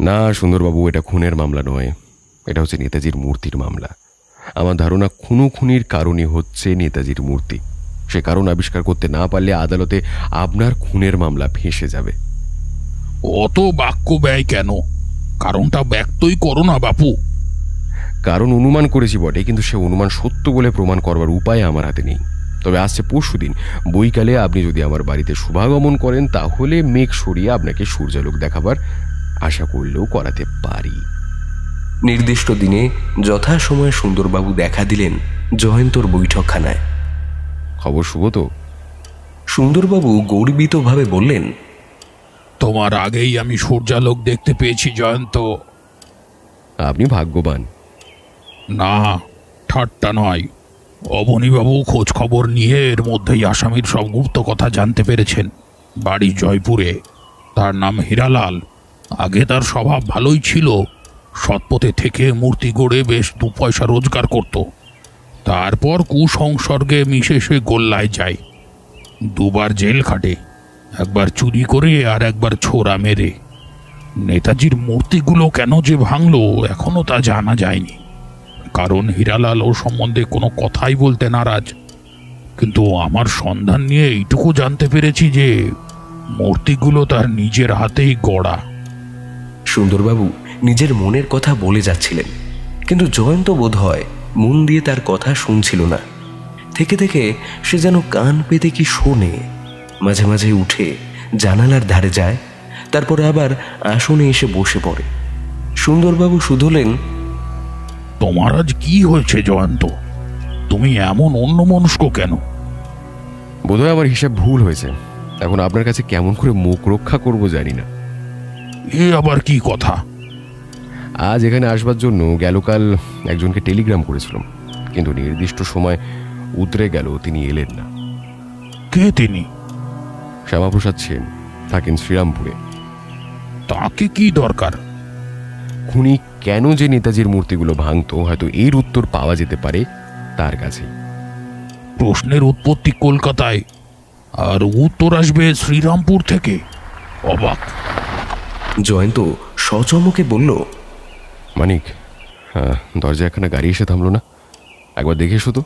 না সুন্দরবাবু, এটা খুনের মামলা নয়, এটা হচ্ছে নেতাজির মূর্তির মামলা। আমার ধারণা খুনির কারণই হচ্ছে নেতাজির মূর্তি। সে কারণ আবিষ্কার করতে না পারলে আদালতে আপনার খুনের মামলা ফেঁসে যাবে। অত বাক্য ব্যয় কেন? কারণটা ব্যক্তই করো না বাপু। কারণ অনুমান করেছি বটে, কিন্তু সে অনুমান সত্য বলে প্রমাণ করবার উপায় আমার হাতে নেই। তবে আসছে পরশুদিন বৈকালে আপনি যদি আমার বাড়িতে শুভাগমন করেন, তাহলে মেঘ সরিয়ে আপনাকে সূর্যালোক দেখাবার আশা করলেও করাতে পারি। নির্দিষ্ট দিনে যথাসময়ে সুন্দরবাবু দেখা দিলেন জয়ন্তর বৈঠকখানায়। খবর শুভ তো? সুন্দরবাবু গর্বিতভাবে বললেন, তোমার আগেই আমি সূর্যালোক দেখতে পেয়েছি জয়ন্ত। আপনি ভাগ্যবান। না, ঠাট্টা নয়। অবনীবাবু খোঁজ খবর নিয়ে এর মধ্যেই আসামির সব গুপ্ত কথা জানতে পেরেছেন। বাড়ি জয়পুরে, তার নাম হীরালাল। আগে তার স্বভাব ভালোই ছিল, সৎপথে থেকে মূর্তি গড়ে বেশ 2 পয়সা রোজগার করত। তারপর কুসংসর্গে মিশে সে গোল্লায় যায়। 2 বার জেল খাটে, একবার চুরি করে আর একবার ছোরা মেরে। নেতাজির মূর্তিগুলো কেন যে ভাঙলো এখনো তা জানা যায়নি, কারণ হীরালাল ওর সম্বন্ধে কোনো কথাই বলতে নারাজ। কিন্তু আমার সন্ধান নিয়ে এইটুকু জানতে পেরেছি যে মূর্তিগুলো তার নিজের হাতেই গড়া। সুন্দরবাবু নিজের মনের কথা বলে যাচ্ছিলেন, কিন্তু জয়ন্ত বোধ হয় মন দিয়ে তার কথা শুনছিল না। থেকে থেকে সে যেন কান পেতে কি শোনে। মাঝে মাঝে উঠে জানালার ধারে যায়, তারপরে আবার আসনে এসে বসে পড়ে। সুন্দরবাবু শুধলেন, তোমার আজ কি হয়েছে জয়ন্ত? তুমি এমন অন্যমনস্ক কেন? বোধহয় আমার হিসাব ভুল হয়েছে। এখন আপনার কাছে কেমন করে মুখ রক্ষা করব জানি না। এ আবার কি কথা? আজ এখানে আসবার জন্য গেলকাল একজনকে টেলিগ্রাম করেছিলাম, কিন্তু নির্দিষ্ট সময় উতরে গেল, তিনি এলেন না। কে তিনি? শ্যামাপ্রসাদ সেন, থাকেন শ্রীরামপুরে। তাকে কি দরকার? খুনি কেন যে নেতাজির মূর্তিগুলো ভাঙতো, হয়তো এর উত্তর পাওয়া যেতে পারে তার কাছে। প্রশ্নের উৎপত্তি কলকাতায়, আর উত্তর আসবে শ্রীরামপুর থেকে? অবাক। জয়ন্ত সচমকে বলল, মানিক, দরজা একখানা গাড়ি এসে থামলো না, একবার দেখে এসো তো।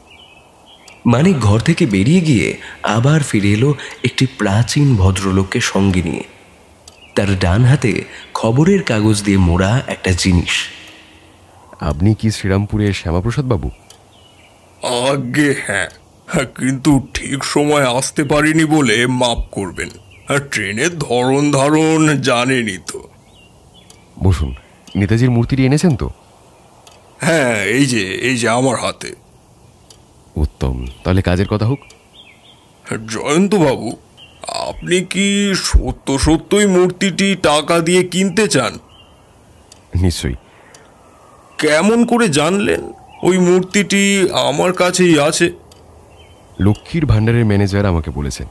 মানিক ঘর থেকে বেরিয়ে গিয়ে আবার ফিরে এলো একটি প্রাচীন ভদ্রলোককে সঙ্গে নিয়ে। তার ডান হাতে খবরের কাগজ দিয়ে মোড়া একটা জিনিস। আপনি কি শ্রীরামপুরে শ্যামাপ্রসাদ বাবু? আগে হ্যাঁ, কিন্তু ঠিক সময় আসতে পারিনি বলে মাপ করবেন। ট্রেনের ধরন ধারণ জানেনি তো। বসুন। নেতাজির মূর্তিটি এনেছেন তো? হ্যাঁ, এই যে আমার হাতে। উত্তম, তাহলে কাজের কথা হোক। জয়ন্ত বাবু, আপনি কি সত্যই মূর্তিটি টাকা দিয়ে কিনতে চান? নিশ্চয়ই। কেমন করে জানলেন ওই মূর্তিটি আমার কাছেই আছে? লক্ষ্মীর ভাণ্ডারের ম্যানেজার আমাকে বলেছেন।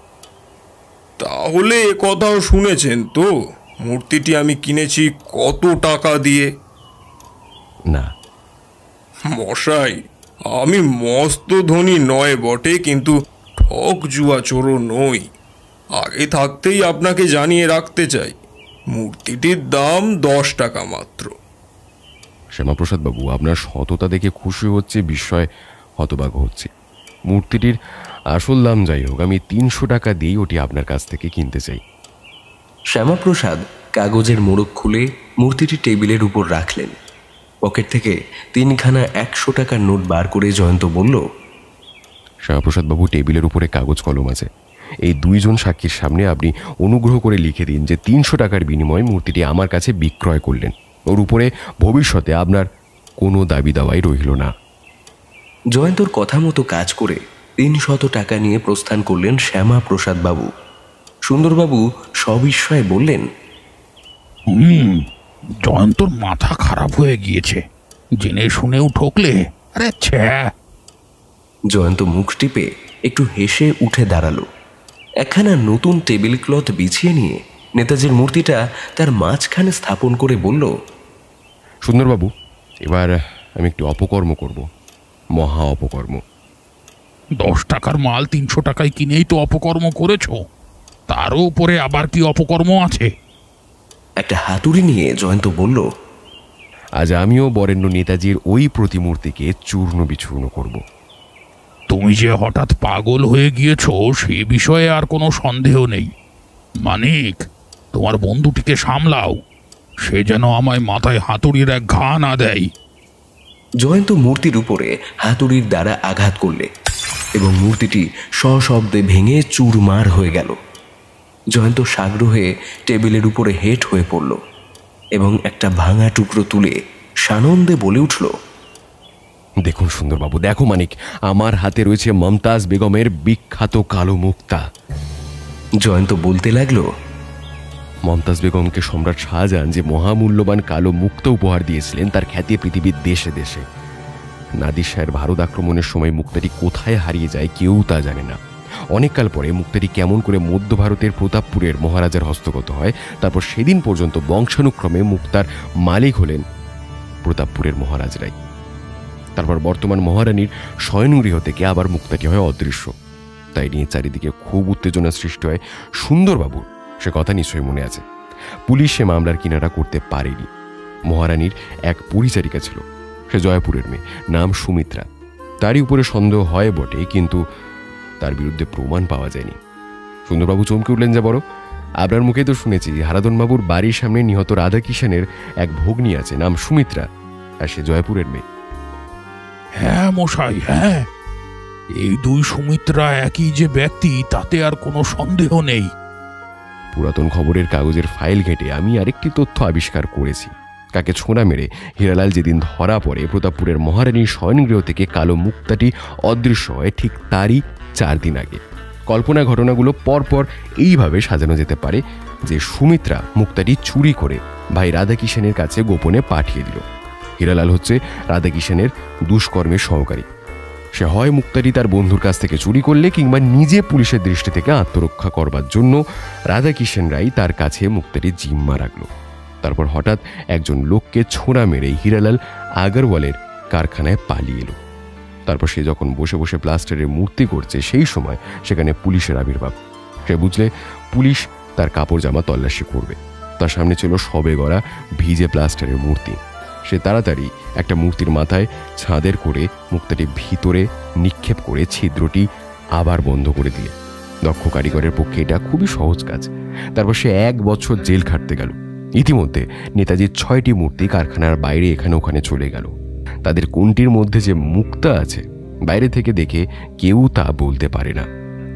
তাহলে এ কথাও শুনেছেন তো মূর্তিটি আমি কিনেছি কত টাকা দিয়ে? না মশাই, আমি মস্ত ধনী নয় বটে, কিন্তু ঠক জুয়া চোরও নই। আগে থাকতেই আপনাকে জানিয়ে রাখতে চাই, মূর্তিটির দাম 10 টাকা মাত্র। শ্যামাপ্রসাদ বাবু, আপনার সততা দেখে খুশি হচ্ছে, বিস্ময় হতবাক হচ্ছে। মূর্তিটির আসল দাম যাই হোক, আমি 300 টাকা দিয়েই ওটি আপনার কাছ থেকে কিনতে চাই। শ্যামাপ্রসাদ কাগজের মোড়ক খুলে মূর্তিটি টেবিলের উপর রাখলেন। পকেট থেকে 3খানা 100 টাকার নোট বার করে জয়ন্ত বলল, শ্যামাপ্রসাদ বাবু, টেবিলের উপরে কাগজ কলম আছে, এই দুইজন সাক্ষীর সামনে আপনি অনুগ্রহ করে লিখে দিন যে 300 টাকার বিনিময়ে মূর্তিটি আমার কাছে বিক্রয় করলেন। ওর উপরে ভবিষ্যতে আপনার কোনো দাবি দাওয়াই রইল না। জয়ন্তর কথা মতো কাজ করে 300 টাকা নিয়ে প্রস্থান করলেন শ্যামা প্রসাদ বাবু। সুন্দরবাবু সবিস্ময়ে বললেন, জয়ন্তর মাথা খারাপ হয়ে গিয়েছে, জেনে শুনেও ঠকলে। আরে ছ্যা। জয়ন্ত মুখ টিপে একটু হেসে উঠে দাঁড়ালো। একখানা নতুন টেবিল ক্লথ বিছিয়ে নিয়ে নেতাজির মূর্তিটা তার মাঝখানে স্থাপন করে বলল, সুন্দরবাবু, এবার আমি একটু অপকর্ম করব, মহা অপকর্ম। 10 টাকার মাল 300 টাকায় কিনেই তো অপকর্ম করেছ, তারও উপরে আবার কি অপকর্ম আছে? একটা হাতুড়ি নিয়ে জয়ন্ত বলল, আজ আমিও বরেণ্য নেতাজির ওই প্রতিমূর্তিকে চূর্ণ বিচূর্ণ করব। তুমি যে হঠাৎ পাগল হয়ে গিয়েছ সে বিষয়ে আর কোনো সন্দেহ নেই। মানিক, তোমার বন্ধুটিকে সামলাও, সে যেন আমায় মাথায় হাতুড়ির এক ঘা না দেয়। জয়ন্ত মূর্তির উপরে হাতুড়ির দ্বারা আঘাত করলে এবং মূর্তিটি সশব্দে ভেঙে চুরমার হয়ে গেল। জয়ন্ত সাগ্রহে টেবিলের উপরে হেঁট হয়ে পড়ল এবং একটা ভাঙা টুকরো তুলে সানন্দে বলে উঠল, দেখুন সুন্দরবাবু, দেখো মানিক, আমার হাতে রয়েছে মমতাজ বেগমের বিখ্যাত কালো মুক্তা। জয়ন্ত বলতে লাগলো, মমতাজ বেগমকে সম্রাট শাহজাহান যে মহামূল্যবান কালো মুক্তা উপহার দিয়েছিলেন তার খ্যাতি পৃথিবীর দেশে দেশে। নাদির শাহের ভারত আক্রমণের সময় মুক্তাটি কোথায় হারিয়ে যায় কেউ তা জানে না। অনেককাল পরে মুক্তাটি কেমন করে মধ্য ভারতের প্রতাপপুরের মহারাজার হস্তগত হয়, তারপর সেদিন পর্যন্ত বংশানুক্রমে মুক্তার মালিক হলেন প্রতাপপুরের মহারাজরাই। তারপর বর্তমান মহারানীর শয়নগৃহ থেকে আবার মুক্তাটি হয় অদৃশ্য। তাই নিয়ে চারিদিকে খুব উত্তেজনা সৃষ্টি হয়। সুন্দরবাবুর সে কথা নিশ্চয়ই মনে আছে। পুলিশ সে মামলার কিনারা করতে পারেনি। মহারানীর এক পরিচারিকা ছিল, সে জয়পুরের মেয়ে, নাম সুমিত্রা। তারই উপরে সন্দেহ হয় বটে, কিন্তু তার বিরুদ্ধে প্রমাণ পাওয়া যায়নি। সুন্দরবাবু চমকে উঠলেন যা বড়। আপনার মুখেই তো শুনেছি হারাধনবাবুর বাড়ির সামনে নিহত রাধাকিষাণের এক ভগ্নী আছে, নাম সুমিত্রা, আর সে জয়পুরের মেয়ে। হ্যাঁ মশাই, হ্যাঁ, এই দুই সুমিত্রা একই যে ব্যক্তি তাতে আর কোনো সন্দেহ নেই। পুরাতন খবরের কাগজের ফাইল ঘেঁটে আমি আরেকটি তথ্য আবিষ্কার করেছি। কাকে ছোঁড়া মেরে হীরালাল যেদিন ধরা পড়ে প্রতাপপুরের মহারানীর শয়নগৃহ থেকে কালো মুক্তাটি অদৃশ্য হয়, ঠিক তারই 4 দিন আগে। কল্পনা ঘটনাগুলো পরপর এইভাবে সাজানো যেতে পারে যে সুমিত্রা মুক্তাটি চুরি করে ভাই রাধাকিষাণের কাছে গোপনে পাঠিয়ে দিল। হীরালাল হচ্ছে রাধাকিষাণের দুষ্কর্মের সহকারী। সে হয় মুক্তাটি তার বন্ধুর কাছ থেকে চুরি করলে, কিংবা নিজে পুলিশের দৃষ্টি থেকে আত্মরক্ষা করবার জন্য রাধাকিষাণ রাই তার কাছে মুক্তাটি জিম্মা রাখল। তারপর হঠাৎ একজন লোককে ছোঁড়া মেরে হীরালাল আগরওয়ালের কারখানায় পালিয়ে এলো। তারপর সে যখন বসে বসে প্লাস্টারের মূর্তি করছে, সেই সময় সেখানে পুলিশের আবির্ভাব। সে বুঝলে পুলিশ তার কাপড় জামা তল্লাশি করবে। তার সামনে ছিল সবে গড়া ভিজে প্লাস্টারের মূর্তি। সে তাড়াতাড়ি একটা মূর্তির মাথায় ছাদের করে মুক্তাটি ভিতরে নিক্ষেপ করে ছিদ্রটি আবার বন্ধ করে দিলে। দক্ষ কারিগরের পক্ষে এটা খুবই সহজ কাজ। তারপর সে 1 বছর জেল খাটতে গেল। ইতিমধ্যে নেতাজির 6টি মূর্তি কারখানার বাইরে এখানে ওখানে চলে গেল। তাদের কোনটির মধ্যে যে মুক্তা আছে বাইরে থেকে দেখে কেউ তা বলতে পারে না।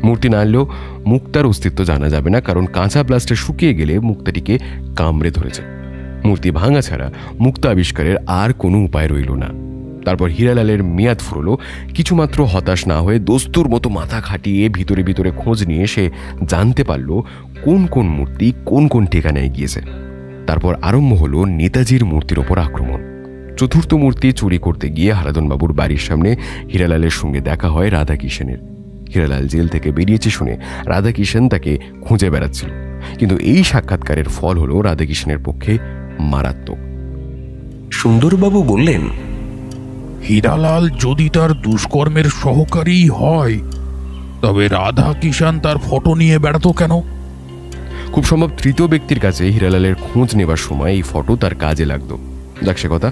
মূর্তি না আনলেও মুক্তার অস্তিত্ব জানা যাবে না, কারণ কাঁচা প্লাস্টার শুকিয়ে গেলে মুক্তাটিকে কামড়ে ধরেছে। মূর্তি ভাঙা ছাড়া মুক্তা আবিষ্কারের আর কোনো উপায় রইল না। তারপর হীরালালের মেয়াদ ফুরলো। কিছুমাত্র হতাশ না হয়ে দস্তুর মতো মাথা খাটিয়ে ভিতরে ভিতরে খোঁজ নিয়ে সে জানতে পারল কোন কোন মূর্তি কোন কোন ঠিকানায় গিয়েছে। তারপর আরম্ভ হলো নেতাজির মূর্তির ওপর আক্রমণ। চতুর্থ মূর্তি চুরি করতে গিয়ে হারাধনবাবুর বাড়ির সামনে হীরালালের সঙ্গে দেখা হয় রাধাকিষাণের। হীরালাল জেল থেকে বেরিয়েছে শুনে রাধাকিষাণ তাকে খুঁজে বেড়াচ্ছিল, কিন্তু এই সাক্ষাৎকারের ফল হলো রাধাকিষাণের পক্ষে মারাত্মক। সুন্দরবাবু বললেন, হীরালাল যদি তার দুষ্কর্মের সহকারী হয়, তবে রাধাকিষাণ তার ফটো নিয়ে বেড়াতো কেন? খুব সম্ভব তৃতীয় ব্যক্তির কাছে হীরালালের খোঁজ নেবার সময় এই ফটো তার কাজে লাগতো। যাক সে কথা,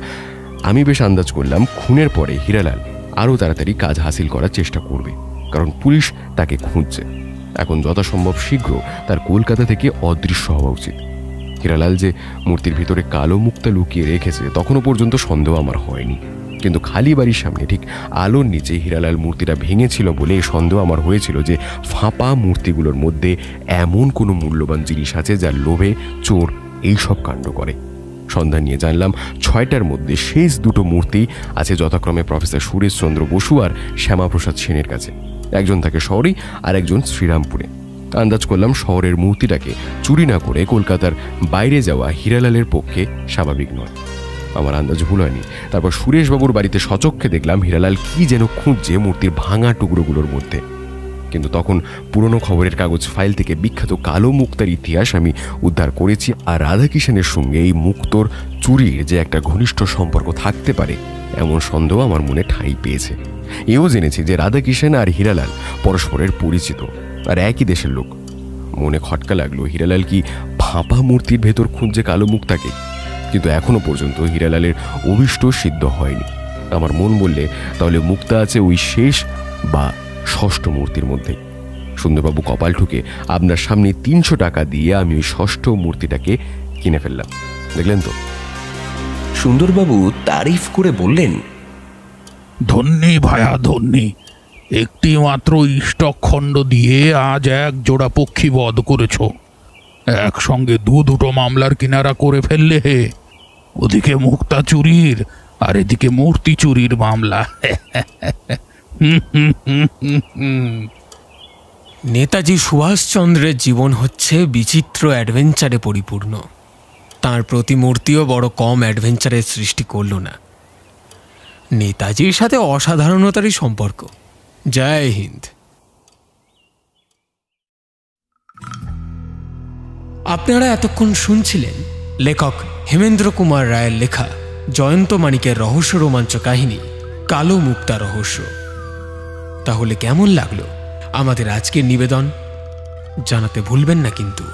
আমি বেশ আন্দাজ করলাম খুনের পরে হীরালাল আরও তাড়াতাড়ি কাজ হাসিল করার চেষ্টা করবে, কারণ পুলিশ তাকে খুঁজছে। এখন যথাসম্ভব শীঘ্র তার কলকাতা থেকে অদৃশ্য হওয়া উচিত। হীরালাল যে মূর্তির ভিতরে কালো মুক্তা লুকিয়ে রেখেছে তখনও পর্যন্ত সন্দেহ আমার হয়নি। কিন্তু খালি বাড়ির সামনে ঠিক আলোর নিচে হীরালাল মূর্তিটা ভেঙেছিল বলে সন্দেহ আমার হয়েছিল যে ফাঁপা মূর্তিগুলোর মধ্যে এমন কোনো মূল্যবান জিনিস আছে যার লোভে চোর এইসব কাণ্ড করে। সন্ধান নিয়ে জানলাম 6টার মধ্যে শেষ 2টো মূর্তি আছে যথাক্রমে প্রফেসর সুরেশচন্দ্র বসু আর শ্যামাপ্রসাদ সেনের কাছে। একজন থাকে শহরেই আর একজন শ্রীরামপুরে। আন্দাজ করলাম শহরের মূর্তিটাকে চুরি না করে কলকাতার বাইরে যাওয়া হীরালালের পক্ষে স্বাভাবিক নয়। আমার আন্দাজ ভুল হয়নি। তারপর সুরেশবাবুর বাড়িতে সচক্ষে দেখলাম হীরালাল কি যেন খুঁজছে মূর্তির ভাঙা টুকরোগুলোর মধ্যে। কিন্তু তখন পুরনো খবরের কাগজ ফাইল থেকে বিখ্যাত কালো মুক্তার ইতিহাস আমি উদ্ধার করেছি, আর রাধাকিষাণের সঙ্গে এই মুক্তোর চুরির যে একটা ঘনিষ্ঠ সম্পর্ক থাকতে পারে এমন সন্দেহ আমার মনে ঠাঁই পেয়েছে। এও জেনেছি যে রাধাকিষাণ আর হীরালাল পরস্পরের পরিচিত আর একই দেশের লোক। মনে খটকা লাগলো, হীরালাল কি ফাঁপা মূর্তির ভেতর খুঁজছে কালো মুক্তাকে? কিন্তু এখনো পর্যন্ত হীরালালের অভিষ্ট সিদ্ধ হয়নি। আমার মন বললে তাহলে মুক্তা আছে ওই শেষ বা 6ষ্ঠ মূর্তির মধ্যেই। সুন্দরবাবু কপাল ঠুকে আপনার সামনে 300 টাকা দিয়ে আমি ওই 6ষ্ঠ মূর্তিটাকে কিনে ফেললাম। দেখলেন তো? সুন্দরবাবু তারিফ করে বললেন, ধন্যী ভায়া ধন্যী, একটি মাত্র ইষ্টক খণ্ড দিয়ে আজ 1 জোড়া পক্ষী বধ করেছ। একসঙ্গে 2 মামলার কিনারা করে ফেললে। ওদিকে মুক্তা চুরির আর এদিকে মূর্তি চুরির মামলা। নেতাজি সুভাষচন্দ্রের জীবন হচ্ছে বিচিত্র অ্যাডভেঞ্চারে পরিপূর্ণ। তার প্রতিমূর্তিও বড় কম অ্যাডভেঞ্চারের সৃষ্টি করল না। নেতাজির সাথে অসাধারণতারই সম্পর্ক। জয় হিন্দ। আপনারা এতক্ষণ শুনছিলেন লেখক হেমেন্দ্র কুমার রায়ের লেখা জয়ন্ত মানিকের রহস্য রোমাঞ্চ কাহিনী কালো মুক্তা রহস্য। তাহলে কেমন লাগলো আমাদের আজকের নিবেদন? জানাতে ভুলবেন না কিন্তু।